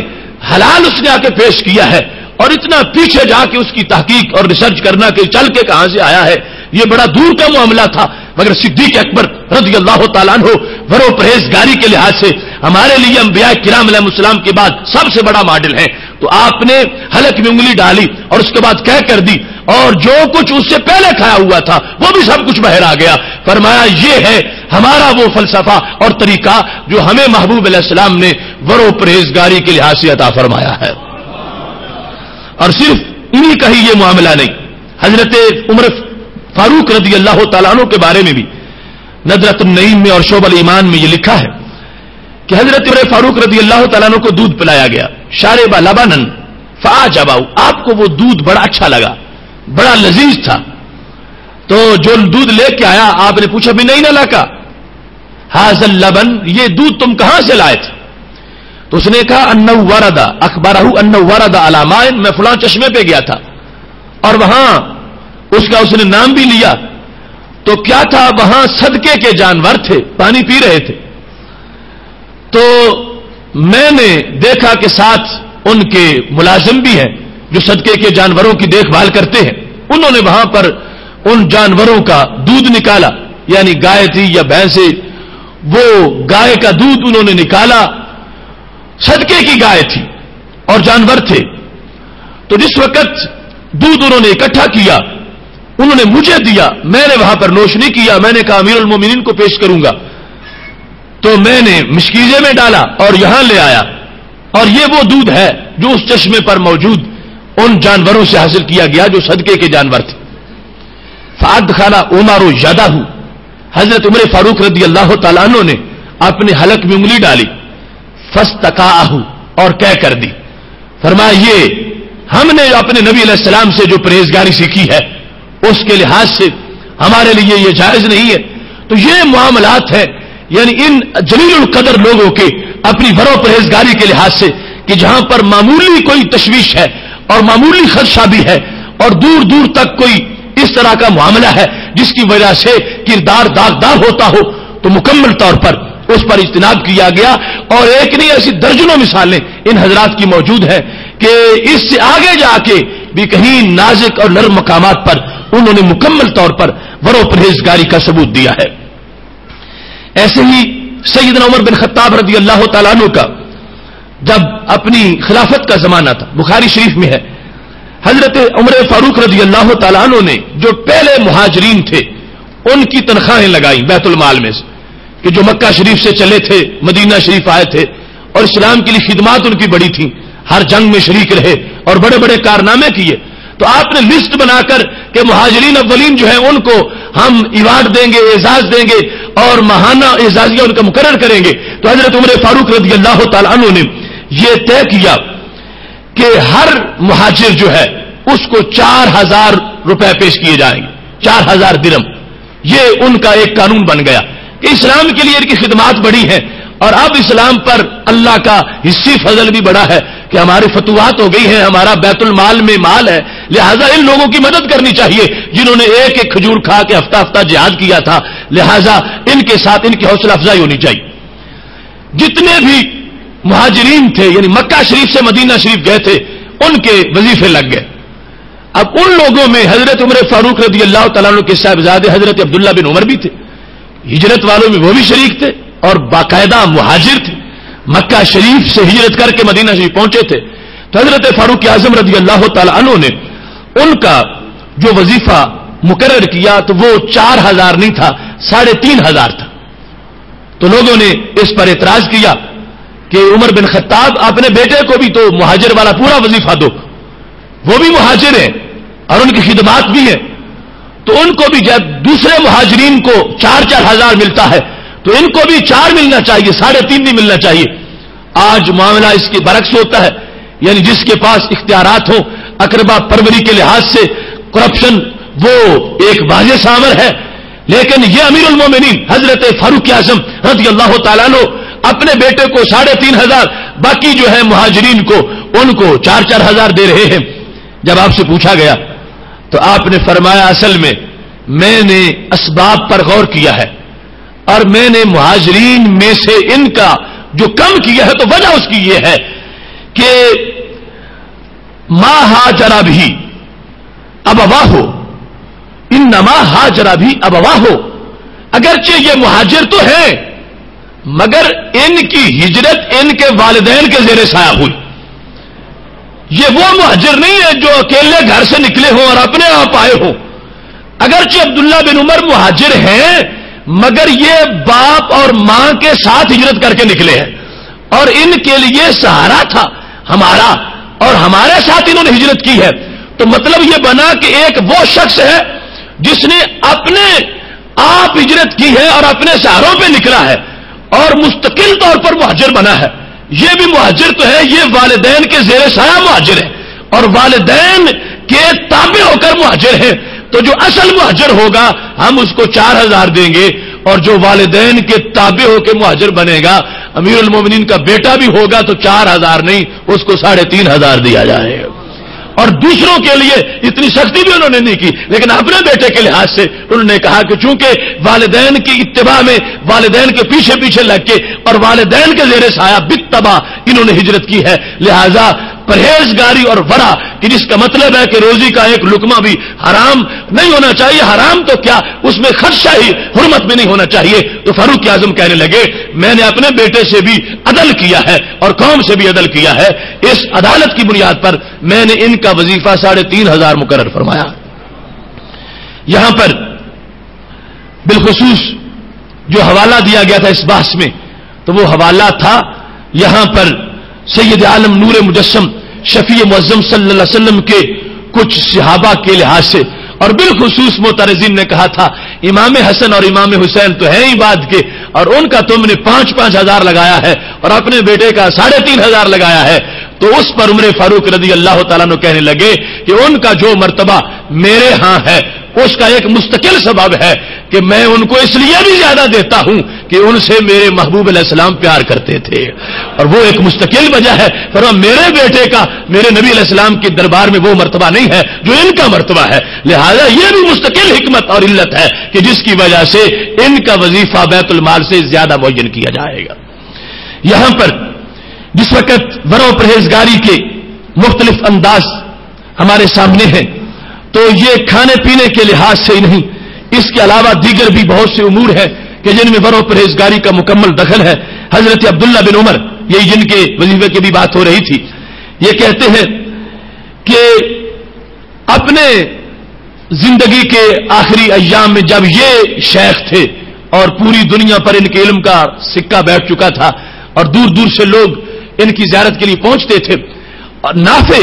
حلال اس نے آ کے پیش کیا ہے، اور اتنا پیچھے جا کے اس کی تحقیق اور ریسرچ کرنا کہ چل کے کہاں سے آیا ہے یہ بڑا دور کا معاملہ تھا. مگر صدیق اکبر رضی اللہ تعالیٰ عنہ ورو پرہیزگاری کے لحاظ سے ہمارے لیے انبیاء کرام علیہ السلام کے بعد سب سے بڑا ماڈل ہے. تو آپ نے حلق میں انگلی ڈالی اور اس کے بعد کہہ کر دی، اور جو کچھ اس سے پہلے کھایا ہوا تھا وہ بھی سب کچھ باہر آ گیا. فرمایا یہ ہے ہمارا وہ فلسفہ اور طریقہ جو ہمیں محبوب علیہ السلام نے ورو پرہیزگاری کے لحاظ سے عطا فرمایا ہے. اور صرف انہی کا ہی یہ معاملہ نہیں، حضرت عمر فاروق رضی اللہ تعالیٰ عنہ کے بارے میں بھی ندرۃ النعیم میں اور شعب الایمان میں یہ لکھا ہے کہ حضرت عمر فاروق رضی اللہ تعالیٰ عنہ کو دودھ پلایا گیا، شارب لبنا فاعجبہ، آپ کو وہ دودھ بڑا اچھا لگا، بڑا لذیذ تھا. تو جو دودھ لے کے آیا آپ نے پوچھا بھی نہیں نہ لکا ھذا اللبن، یہ دودھ تم کہاں سے لائے تھے؟ تو اس نے کہا انہ ورد اخبرہ انہ ورد علی ماء، میں فلاں چشمے پہ گیا تھا اور وہاں اس کا اس نے نام بھی لیا. تو کیا تھا وہاں صدقے کے جانور تھے، پانی پی رہے تھے. تو میں نے دیکھا کہ ساتھ ان کے ملازم بھی ہیں جو صدقے کے جانوروں کی دیکھ بھال کرتے ہیں، انہوں نے وہاں پر ان جانوروں کا دودھ نکالا، یعنی گائے تھی یا بھینسیں، وہ گائے کا دودھ انہوں نے نکالا، صدقے کی گائے تھی اور جانور تھے. تو جس وقت دودھ انہوں نے اکٹھا کیا انہوں نے مجھے دیا، میں نے وہاں پر نوش نہیں کیا، میں نے کہا امیر المومنین کو پیش کروں گا. تو میں نے مشکیزے میں ڈالا اور یہاں لے آیا، اور یہ وہ دودھ ہے جو اس چشمے پر موجود ان جانوروں سے حاصل کیا گیا جو صدقے کے جانور تھے. فادخل عمر یدہ، حضرت عمر فاروق رضی اللہ تعالیٰ عنہ نے اپنے حلق میں انگلی ڈالی، فاستقاءہ، اور کہہ کر دی. فرمایا یہ ہم نے اپنے نبی علیہ السلام سے جو پرہیزگاری سیکھی ہے اس کے لحاظ سے ہمارے لیے یہ جائز نہیں ہے. تو یہ معاملات ہیں یعنی ان جلیل القدر لوگوں کے اپنی ورو پرہیزگاری کے لحاظ سے کہ جہاں پر معمولی کوئی تشویش ہے اور معمولی خدشہ بھی ہے اور دور دور تک کوئی اس طرح کا معاملہ ہے جس کی وجہ سے کردار داغدار ہوتا ہو، تو مکمل طور پر اس پر اجتناب کیا گیا. اور ایک نہیں ایسی درجنوں مثالیں ان حضرات کی موجود ہیں کہ اس سے آگے جا کے بھی کہیں نازک اور نرم مقامات پر انہوں نے مکمل طور پر ورو پرہیزگاری کا ثبوت دیا ہے. ایسے ہی سیدنا عمر بن خطاب رضی اللہ تعالیٰ عنہ کا جب اپنی خلافت کا زمانہ تھا، بخاری شریف میں ہے، حضرت عمر فاروق رضی اللہ تعالیٰ عنہ نے جو پہلے مہاجرین تھے ان کی تنخواہیں لگائیں بیت المال میں سے، کہ جو مکہ شریف سے چلے تھے، مدینہ شریف آئے تھے اور اسلام کے لیے خدمات ان کی بڑی تھیں، ہر جنگ میں شریک رہے اور بڑے بڑے کارنامے کیے. تو آپ نے لسٹ بنا کر کہ مہاجرین اولین جو ہیں ان کو ہم ایوارڈ دیں گے، اعزاز دیں گے اور ماہانہ اعزازیہ ان کا مقرر کریں گے. تو حضرت عمر فاروق رضی اللہ تعالیٰ عنہ نے یہ طے کیا کہ ہر مہاجر جو ہے اس کو 4000 روپے پیش کیے جائیں گے، 4000 درہم. یہ ان کا ایک قانون بن گیا کہ اسلام کے لیے ان کی خدمات بڑی ہیں اور اب اسلام پر اللہ کا حصی فضل بھی بڑا ہے کہ ہماری فتوحات ہو گئی ہیں, ہمارا بیت المال میں مال ہے, لہذا ان لوگوں کی مدد کرنی چاہیے جنہوں نے ایک ایک کھجور کھا کے ہفتہ ہفتہ جہاد کیا تھا, لہذا ان کے ساتھ ان کی حوصلہ افزائی ہونی چاہیے. جتنے بھی مہاجرین تھے یعنی مکہ شریف سے مدینہ شریف گئے تھے ان کے وظیفے لگ گئے. اب ان لوگوں میں حضرت عمر فاروق رضی اللہ تعالیٰ عنہ کے صاحبزادے حضرت عبداللہ بن عمر بھی تھے, ہجرت والوں میں وہ بھی شریک تھے اور باقاعدہ مہاجر تھے, مکہ شریف سے ہجرت کر کے مدینہ شریف پہنچے تھے. تو حضرت فاروق اعظم رضی اللہ تعالیٰ عنہ نے ان کا جو وظیفہ مقرر کیا تو وہ 4000 نہیں تھا, 3500 تھا. تو لوگوں نے اس پر اعتراض کیا کہ عمر بن خطاب اپنے بیٹے کو بھی تو مہاجر والا پورا وظیفہ دو, وہ بھی مہاجر ہیں اور ان کی خدمات بھی ہیں, تو ان کو بھی جب دوسرے مہاجرین کو 4,000 ملتا ہے تو ان کو بھی 4 ملنا چاہیے, 3.5 نہیں ملنا چاہیے. آج معاملہ اس کے برعکس ہوتا ہے, یعنی جس کے پاس اختیارات ہوں اقربا پروری کے لحاظ سے کرپشن وہ ایک واضح سامر ہے, لیکن یہ امیر المومنین حضرت فاروق اعظم رضی اللہ تعالیٰ عنہ اپنے بیٹے کو 3,500, باقی جو ہے مہاجرین کو ان کو 4,000 دے رہے ہیں. جب آپ سے پوچھا گیا تو آپ نے فرمایا اصل میں نے اسباب پر غور کیا ہے اور میں نے مہاجرین میں سے ان کا جو کم کیا ہے تو وجہ اس کی یہ ہے کہ ما ہاجر بھی ابواہ انما ہاجر بھی ابواہ, اگرچہ یہ مہاجر تو ہیں مگر ان کی ہجرت ان کے والدین کے زیر سایہ ہوئی. یہ وہ مہاجر نہیں ہے جو اکیلے گھر سے نکلے ہوں اور اپنے آپ آئے ہوں. اگرچہ عبداللہ بن عمر مہاجر ہیں مگر یہ باپ اور ماں کے ساتھ ہجرت کر کے نکلے ہیں اور ان کے لیے سہارا تھا ہمارا, اور ہمارے ساتھ انہوں نے ہجرت کی ہے. تو مطلب یہ بنا کہ ایک وہ شخص ہے جس نے اپنے آپ ہجرت کی ہے اور اپنے سہاروں پہ نکلا ہے اور مستقل طور پر مہاجر بنا ہے. یہ بھی مہاجر تو ہے, یہ والدین کے زیر سایہ مہاجر ہے اور والدین کے تابع ہو کر مہاجر ہے. تو جو اصل مہاجر ہوگا ہم اس کو 4,000 دیں گے, اور جو والدین کے تابع ہو کے مہاجر بنے گا امیر المومنین کا بیٹا بھی ہوگا تو 4,000 نہیں, اس کو 3,500 دیا جائے گا. اور دوسروں کے لیے اتنی سختی بھی انہوں نے نہیں کی, لیکن اپنے بیٹے کے لحاظ سے انہوں نے کہا کہ چونکہ والدین کی اتباع میں والدین کے پیچھے پیچھے لگ کے اور والدین کے زیر سایہ بالتبع انہوں نے ہجرت کی ہے, لہذا پرہیزگاری اور ورع کہ جس کا مطلب ہے کہ روزی کا ایک لقمہ بھی حرام نہیں ہونا چاہیے, حرام تو کیا اس میں خدشہ ہی حرمت میں نہیں ہونا چاہیے. تو فاروق اعظم کہنے لگے میں نے اپنے بیٹے سے بھی عدل کیا ہے اور قوم سے بھی عدل کیا ہے, اس عدالت کی بنیاد پر میں نے ان کا وظیفہ 3,500 مقرر فرمایا. یہاں پر بالخصوص جو حوالہ دیا گیا تھا اس بحث میں تو وہ حوالہ تھا یہاں پر سید عالم نور مجسم شفیع معظم صلی اللہ علیہ وسلم کے کچھ صحابہ کے لحاظ سے, اور بالخصوص معترضین نے کہا تھا امام حسن اور امام حسین تو ہیں ہی بعد کے, اور ان کا تم نے 5,000 لگایا ہے اور اپنے بیٹے کا 3,500 لگایا ہے. تو اس پر عمر فاروق رضی اللہ تعالیٰ عنہ کہنے لگے کہ ان کا جو مرتبہ میرے ہاں ہے اس کا ایک مستقل سبب ہے کہ میں ان کو اس لیے بھی زیادہ دیتا ہوں کہ ان سے میرے محبوب علیہ السلام پیار کرتے تھے, اور وہ ایک مستقل وجہ ہے. فرمایا میرے بیٹے کا میرے نبی علیہ السلام کے دربار میں وہ مرتبہ نہیں ہے جو ان کا مرتبہ ہے, لہذا یہ بھی مستقل حکمت اور علت ہے کہ جس کی وجہ سے ان کا وظیفہ بیت المال سے زیادہ معین کیا جائے گا. یہاں پر جس وقت ورع و پرہیزگاری کے مختلف انداز ہمارے سامنے ہیں تو یہ کھانے پینے کے لحاظ سے ہی نہیں, اس کے علاوہ دیگر بھی بہت سے امور ہیں کہ جن میں ورع و پرہیزگاری کا مکمل دخل ہے. حضرت عبداللہ بن عمر, یہی جن کے وظیفے کی بھی بات ہو رہی تھی, یہ کہتے ہیں کہ اپنے زندگی کے آخری ایام میں جب یہ شیخ تھے اور پوری دنیا پر ان کے علم کا سکہ بیٹھ چکا تھا اور دور دور سے لوگ ان کی زیارت کے لیے پہنچتے تھے, اور نافع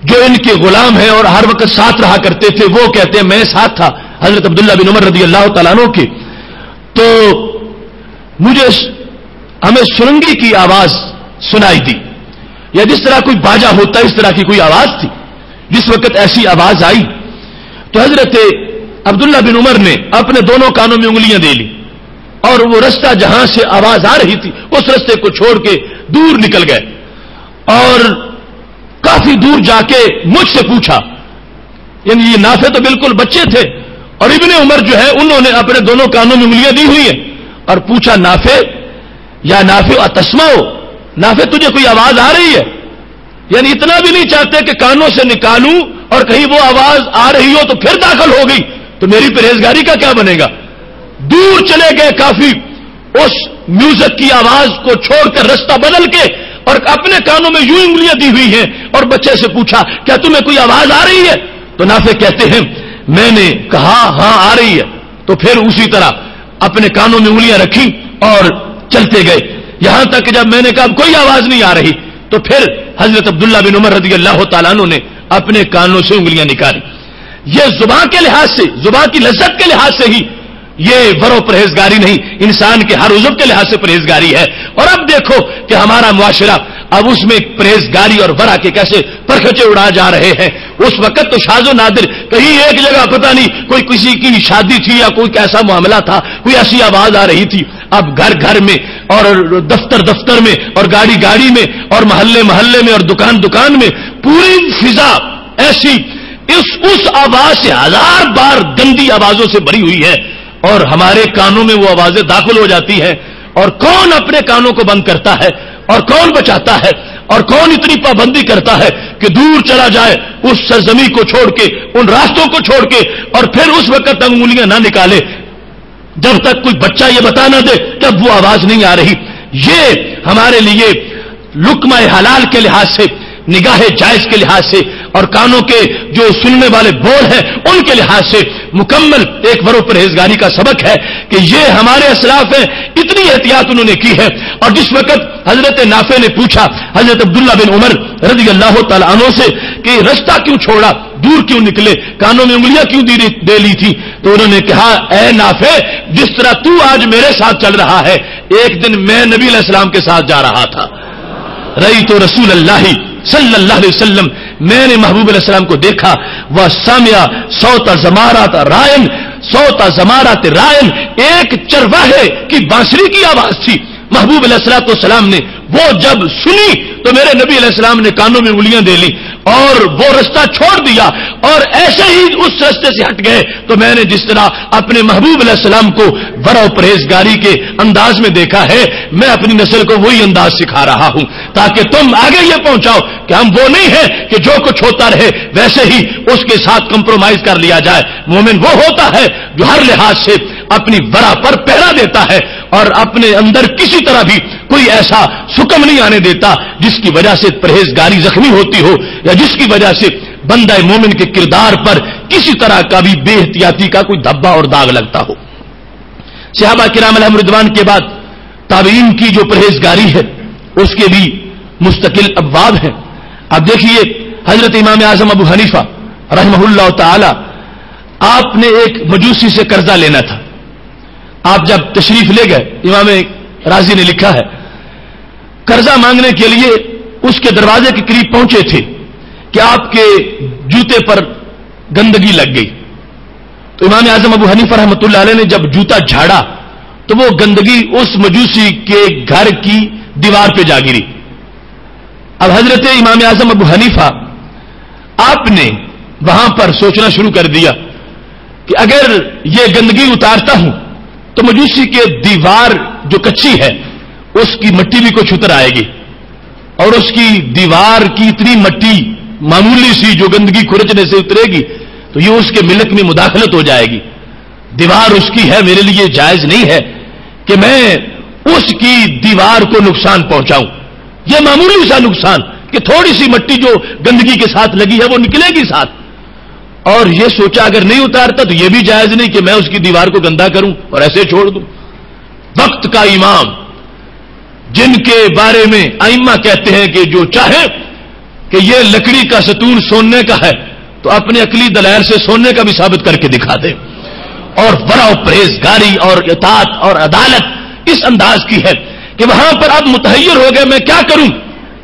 جو ان کے غلام ہیں اور ہر وقت ساتھ رہا کرتے تھے وہ کہتے ہیں میں ساتھ تھا حضرت عبداللہ بن عمر رضی اللہ تعالیٰ عنہ کے, تو ہمیں سرنگی کی آواز سنائی دی, یا جس طرح کوئی باجا ہوتا ہے اس طرح کی کوئی آواز تھی. جس وقت ایسی آواز آئی تو حضرت عبداللہ بن عمر نے اپنے دونوں کانوں میں انگلیاں دے لی اور وہ رستہ جہاں سے آواز آ رہی تھی اس رستے کو چھوڑ کے دور نکل گئے اور کافی دور جا کے مجھ سے پوچھا، یعنی یہ نافع تو بالکل بچے تھے اور ابن عمر جو ہے انہوں نے اپنے دونوں کانوں میں انگلیاں دی ہوئی ہیں اور پوچھا، نافع یا نافع اتسمع، نافع تجھے کوئی آواز آ رہی ہے؟ یعنی اتنا بھی نہیں چاہتے کہ کانوں سے نکالوں اور کہیں وہ آواز آ رہی ہو تو پھر داخل ہو گئی تو میری پرہیزگاری کا کیا بنے گا؟ دور چلے گئے کافی، اس میوزک کی آواز کو چھوڑ کر رستہ بدل کے اور اپنے کانوں میں یوں انگلیاں دی ہوئی ہیں اور بچے سے پوچھا، کیا تمہیں کوئی آواز آ رہی ہے؟ تو نافع کہتے ہیں میں نے کہا ہاں آ رہی ہے، تو پھر اسی طرح اپنے کانوں میں انگلیاں رکھی اور چلتے گئے، یہاں تک کہ جب میں نے کہا کوئی آواز نہیں آ رہی تو پھر حضرت عبداللہ بن عمر رضی اللہ تعالیٰ عنہ نے اپنے کانوں سے انگلیاں نکالی۔ یہ زبان کے لحاظ سے، زبان کی لذت کے لحاظ سے ہی یہ ورو پرہیزگاری نہیں، انسان کے ہر عضو کے لحاظ سے پرہیزگاری ہے۔ اور اب دیکھو کہ ہمارا معاشرہ اب اس میں پرہیزگاری اور ورع کے کیسے پرکھچے اڑا جا رہے ہیں۔ اس وقت تو شاذ و نادر کہیں ایک جگہ پتہ نہیں کوئی کسی کی شادی تھی یا کوئی کیسا معاملہ تھا، کوئی ایسی آواز آ رہی تھی، اب گھر گھر میں اور دفتر دفتر میں اور گاڑی گاڑی میں اور محلے محلے میں اور دکان دکان میں پوری فضا ایسی اس آواز سے ہزار بار گندی آوازوں سے بھری ہوئی ہے اور ہمارے کانوں میں وہ آوازیں داخل ہو جاتی ہیں، اور کون اپنے کانوں کو بند کرتا ہے اور کون بچاتا ہے اور کون اتنی پابندی کرتا ہے کہ دور چلا جائے اس سرزمین کو چھوڑ کے، ان راستوں کو چھوڑ کے، اور پھر اس وقت تک انگلیاں نہ نکالے جب تک کوئی بچہ یہ بتا نہ دے کہ اب وہ آواز نہیں آ رہی۔ یہ ہمارے لیے لقمہ حلال کے لحاظ سے، نگاہ جائز کے لحاظ سے اور کانوں کے جو سننے والے بول ہیں ان کے لحاظ سے مکمل ایک ورو پرہیزگاری کا سبق ہے کہ یہ ہمارے اسلاف ہیں، اتنی احتیاط انہوں نے کی ہے۔ اور جس وقت حضرت نافع نے پوچھا حضرت عبداللہ بن عمر رضی اللہ تعالیٰ عنہ سے کہ رستہ کیوں چھوڑا، دور کیوں نکلے، کانوں میں انگلیاں کیوں دے لی تھی، تو انہوں نے کہا اے نافع، جس طرح تو آج میرے ساتھ چل رہا ہے، ایک دن میں نبی علیہ السلام کے ساتھ جا رہا تھا، رئی تو رسول اللہ صلی اللہ علیہ وسلم، میں نے محبوب علیہ السلام کو دیکھا، وہ سامیا صوت زمارات رائن، صوت زمارات رائن، ایک چرواہے کی بانسری کی آواز تھی۔ محبوب علیہ السلام نے وہ جب سنی تو میرے نبی علیہ السلام نے کانوں میں انگلیاں دے لی اور وہ رستہ چھوڑ دیا اور ایسے ہی اس رستے سے ہٹ گئے۔ تو میں نے جس طرح اپنے محبوب علیہ السلام کو ورع و پرہیزگاری کے انداز میں دیکھا ہے، میں اپنی نسل کو وہی انداز سکھا رہا ہوں تاکہ تم آگے یہ پہنچاؤ کہ ہم وہ نہیں ہیں کہ جو کچھ ہوتا رہے ویسے ہی اس کے ساتھ کمپرومائز کر لیا جائے۔ مومن وہ ہوتا ہے جو ہر لحاظ سے اپنی ورع پر پہرا دیتا ہے اور اپنے اندر کسی طرح بھی کوئی ایسا سکم نہیں آنے دیتا جس کی وجہ سے پرہیزگاری زخمی ہوتی ہو یا جس کی وجہ سے بندہ مومن کے کردار پر کسی طرح کا بھی بے احتیاطی کا کوئی دھبا اور داغ لگتا ہو۔ صحابہ کرام علیہم رضوان کے بعد تابعین کی جو پرہیزگاری ہے اس کے بھی مستقل ابواب ہیں۔ اب دیکھیے حضرت امام اعظم ابو حنیفہ رحمہ اللہ تعالی، آپ نے ایک مجوسی سے قرضہ لینا تھا۔ آپ جب تشریف لے گئے، امام راضی نے لکھا ہے، قرضہ مانگنے کے لیے اس کے دروازے کے قریب پہنچے تھے کہ آپ کے جوتے پر گندگی لگ گئی۔ تو امام اعظم ابو حنیفہ رحمۃ اللہ علیہ نے جب جوتا جھاڑا تو وہ گندگی اس مجوسی کے گھر کی دیوار پہ جا گری۔ اب حضرت امام اعظم ابو حنیفہ آپ نے وہاں پر سوچنا شروع کر دیا کہ اگر یہ گندگی اتارتا ہوں تو مجوسی کے دیوار جو کچی ہے اس کی مٹی بھی کچھ اتر آئے گی اور اس کی دیوار کی اتنی مٹی معمولی سی جو گندگی کھرچنے سے اترے گی تو یہ اس کے ملک میں مداخلت ہو جائے گی۔ دیوار اس کی ہے، میرے لیے جائز نہیں ہے کہ میں اس کی دیوار کو نقصان پہنچاؤں۔ یہ معمولی سا نقصان کہ تھوڑی سی مٹی جو گندگی کے ساتھ لگی ہے وہ نکلے گی ساتھ، اور یہ سوچا اگر نہیں اتارتا تو یہ بھی جائز نہیں کہ میں اس کی دیوار کو گندا کروں اور ایسے چھوڑ دوں۔ وقت کا امام جن کے بارے میں ائمہ کہتے ہیں کہ جو چاہے کہ یہ لکڑی کا ستون سونے کا ہے تو اپنے عقلی دلائل سے سونے کا بھی ثابت کر کے دکھا دے، اور ورع و پرہیزگاری اور اطاعت اور عدالت اس انداز کی ہے کہ وہاں پر اب متحیر ہو گئے میں کیا کروں،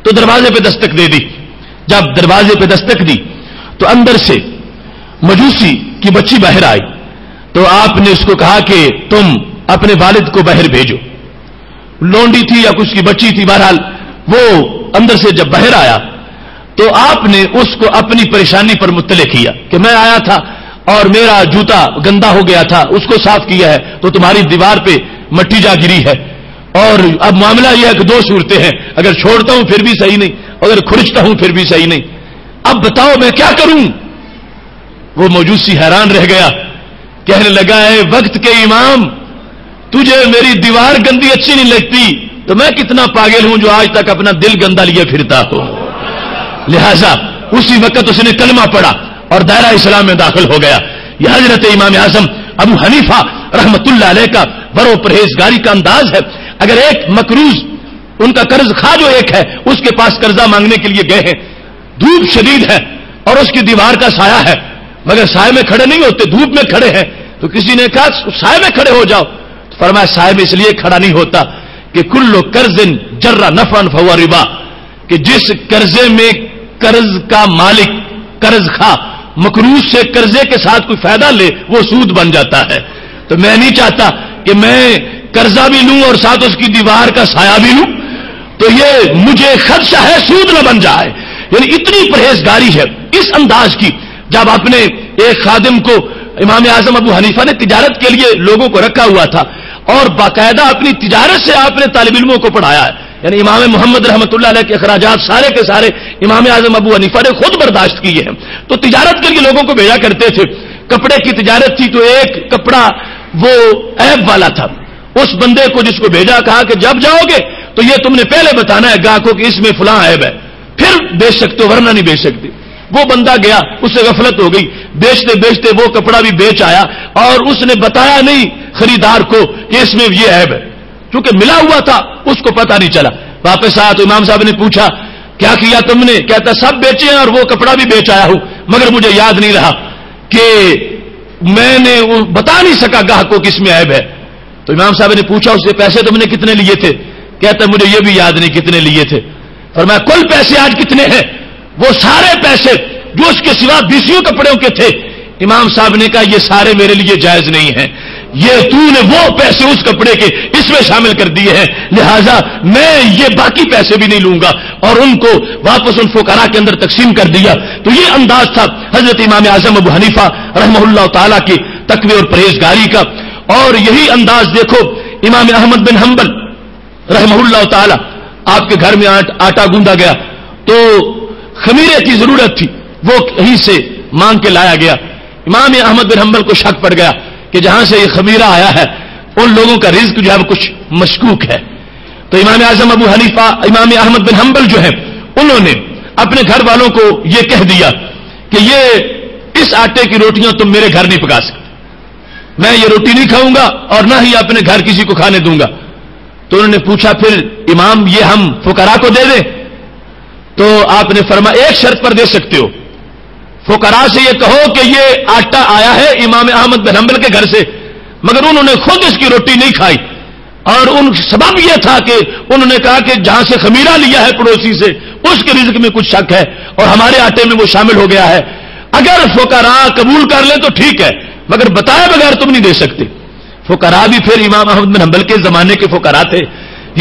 تو دروازے پہ دستک دے دی۔ جب دروازے پہ دستک دی تو اندر سے مجوسی کی بچی باہر آئی، تو آپ نے اس کو کہا کہ تم اپنے والد کو باہر بھیجو۔ لونڈی تھی یا کچھ کی بچی تھی، بہرحال وہ اندر سے جب باہر آیا تو آپ نے اس کو اپنی پریشانی پر مطلع کیا کہ میں آیا تھا اور میرا جوتا گندا ہو گیا تھا، اس کو صاف کیا ہے تو تمہاری دیوار پہ مٹی جا گری ہے، اور اب معاملہ یہ ہے کہ دو صورتیں ہیں، اگر چھوڑتا ہوں پھر بھی صحیح نہیں، اگر کھرچتا ہوں پھر بھی صحیح نہیں، اب بتاؤ میں کیا کروں؟ وہ موجوسی حیران رہ گیا، کہنے لگا ہے وقت کے امام، تجھے میری دیوار گندی اچھی نہیں لگتی تو میں کتنا پاگل ہوں جو آج تک اپنا دل گندا لیے پھرتا ہو۔ لہذا اسی وقت اس نے کلمہ پڑھا اور دائرہ اسلام میں داخل ہو گیا۔ یہ حضرت امام اعظم ابو حنیفہ رحمت اللہ علیہ کا برو پرہیزگاری کا انداز ہے۔ اگر ایک مقروض، ان کا قرض خواہ جو ایک ہے، اس کے پاس قرضہ مانگنے کے لیے گئے ہیں، دھوپ شدید ہے اور اس کی دیوار کا سایہ ہے، مگر سائے میں کھڑے نہیں ہوتے، دھوپ میں کھڑے ہیں، تو کسی نے کہا سائے میں کھڑے ہو جاؤ، تو فرمایا سائے میں اس لیے کھڑا نہیں ہوتا کہ کل قرض جر نفعا فهو ربا، کہ جس قرضے میں قرض کا مالک، قرض خواہ مقروض سے قرضے کے ساتھ کوئی فائدہ لے وہ سود بن جاتا ہے۔ تو میں نہیں چاہتا کہ میں قرضہ بھی لوں اور ساتھ اس کی دیوار کا سایہ بھی لوں، تو یہ مجھے خدشہ ہے سود نہ بن جائے۔ یعنی اتنی پرہیزگاری ہے اس انداز کی۔ جب اپنے ایک خادم کو امام اعظم ابو حنیفہ نے تجارت کے لیے لوگوں کو رکھا ہوا تھا اور باقاعدہ اپنی تجارت سے آپ نے طالب علموں کو پڑھایا ہے، یعنی امام محمد رحمت اللہ علیہ کے اخراجات سارے کے سارے امام اعظم ابو حنیفہ نے خود برداشت کیے ہیں، تو تجارت کے لیے لوگوں کو بھیجا کرتے تھے۔ کپڑے کی تجارت تھی تو ایک کپڑا وہ عیب والا تھا، اس بندے کو جس کو بھیجا کہا کہ جب جاؤ گے تو یہ تم نے پہلے بتانا ہے گاہکوں کہ اس میں فلاں عیب ہے، پھر بیچ سکتے ہو ورنہ نہیں بیچ سکتے۔ وہ بندہ گیا، اس سے غفلت ہو گئی، بیچتے بیچتے وہ کپڑا بھی بیچ آیا اور اس نے بتایا نہیں خریدار کو کہ اس میں یہ عیب ہے، چونکہ ملا ہوا تھا اس کو پتہ نہیں چلا۔ واپس آیا تو امام صاحب نے پوچھا کیا کیا تم نے؟ کہتا سب بیچے ہیں اور وہ کپڑا بھی بیچ آیا ہوں، مگر مجھے یاد نہیں رہا کہ میں نے بتا نہیں سکا گاہکوں کہ اس میں عیب ہے۔ تو امام صاحب نے پوچھا اس سے پیسے تم نے کتنے لیے تھے؟ کہتا مجھے یہ بھی یاد نہیں کتنے لیے تھے۔ فرمایا کل پیسے آج کتنے ہیں؟ وہ سارے پیسے جو اس کے سوا 20 کپڑوں کے تھے۔ امام صاحب نے کہا یہ سارے میرے لیے جائز نہیں ہیں، یہ تو نے وہ پیسے اس کپڑے کے اس میں شامل کر دیے ہیں، لہذا میں یہ باقی پیسے بھی نہیں لوں گا، اور ان کو واپس ان فقراء کے اندر تقسیم کر دیا۔ تو یہ انداز تھا حضرت امام اعظم ابو حنیفہ رحمہ اللہ تعالیٰ کی تقوی اور پرہیزگاری کا۔ اور یہی انداز دیکھو امام احمد بن حنبل رحمہ اللہ تعالیٰ، آپ کے گھر میں آٹا گوندا گیا تو خمیرے کی ضرورت تھی، وہ کہیں سے مانگ کے لایا گیا۔ امام احمد بن حنبل کو شک پڑ گیا کہ جہاں سے یہ خمیرہ آیا ہے ان لوگوں کا رزق جو ہے وہ کچھ مشکوک ہے۔ تو امام اعظم ابو حنیفہ، امام احمد بن حنبل جو ہے انہوں نے اپنے گھر والوں کو یہ کہہ دیا کہ یہ اس آٹے کی روٹیاں تم میرے گھر نہیں پکا سکتے، میں یہ روٹی نہیں کھاؤں گا اور نہ ہی اپنے گھر کسی کو کھانے دوں گا۔ تو انہوں نے پوچھا پھر امام یہ ہم فقراء کو دے دیں؟ تو آپ نے فرمایا ایک شرط پر دے سکتے ہو، فقراء سے یہ کہو کہ یہ آٹا آیا ہے امام احمد بن حنبل کے گھر سے، مگر انہوں نے خود اس کی روٹی نہیں کھائی، اور ان سبب یہ تھا کہ انہوں نے کہا کہ جہاں سے خمیرہ لیا ہے پڑوسی سے اس کے رزق میں کچھ شک ہے اور ہمارے آٹے میں وہ شامل ہو گیا ہے۔ اگر فقراء قبول کر لیں تو ٹھیک ہے، مگر بتائے بغیر تم نہیں دے سکتے۔ فقراء بھی پھر امام احمد بن حنبل کے زمانے کے فقراء تھے،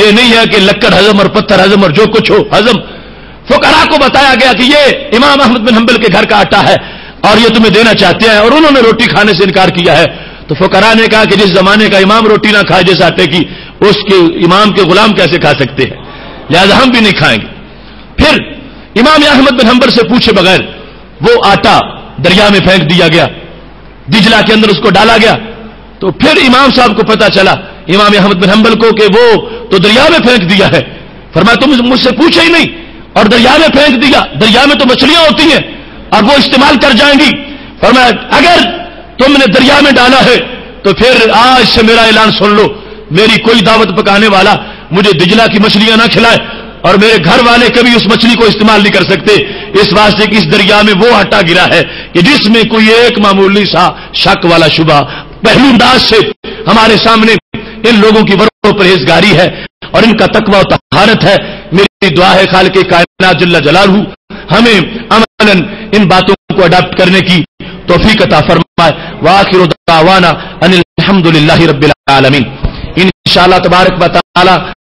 یہ نہیں ہے کہ لکڑ ہضم اور پتھر ہضم اور جو کچھ ہو ہضم۔ فقراء کو بتایا گیا کہ یہ امام احمد بن حنبل کے گھر کا آٹا ہے اور یہ تمہیں دینا چاہتے ہیں، اور انہوں نے روٹی کھانے سے انکار کیا ہے۔ تو فقراء نے کہا کہ جس زمانے کا امام روٹی نہ کھائے جس آٹے کی، اس کے امام کے غلام کیسے کھا سکتے ہیں، لہذا ہم بھی نہیں کھائیں گے۔ پھر امام احمد بن حنبل سے پوچھے بغیر وہ آٹا دریا میں پھینک دیا گیا، دجلہ کے اندر اس کو ڈالا گیا۔ تو پھر امام صاحب کو پتا چلا امام احمد بن حنبل کو کہ وہ تو دریا میں پھینک دیا ہے۔ فرمایا تم مجھ سے پوچھے ہی نہیں اور دریا میں پھینک دیا، دریا میں تو مچھلیاں ہوتی ہیں اور وہ استعمال کر جائیں گی۔ فرمایا اگر تم نے دریا میں ڈالا ہے تو پھر آج سے میرا اعلان سن لو، میری کوئی دعوت پکانے والا مجھے دجلہ کی مچھلیاں نہ کھلائے، اور میرے گھر والے کبھی اس مچھلی کو استعمال نہیں کر سکتے، اس واسطے کہ اس دریا میں وہ آٹا گرا ہے کہ جس میں کوئی ایک معمولی سا شک والا شبہ پہلو انداز سے ہمارے سامنے ان لوگوں کی ورع و پرہیزگاری ہے اور ان کا تقوی و طہارت ہے۔ میری دعا ہے خالق کائنات جل جلالہ ہمیں عملاً ان باتوں کو اڈاپٹ کرنے کی توفیق عطا فرمائے۔ وآخر دعوانا ان الحمد للہ رب العالمین۔ انشاءاللہ تبارک و تعالی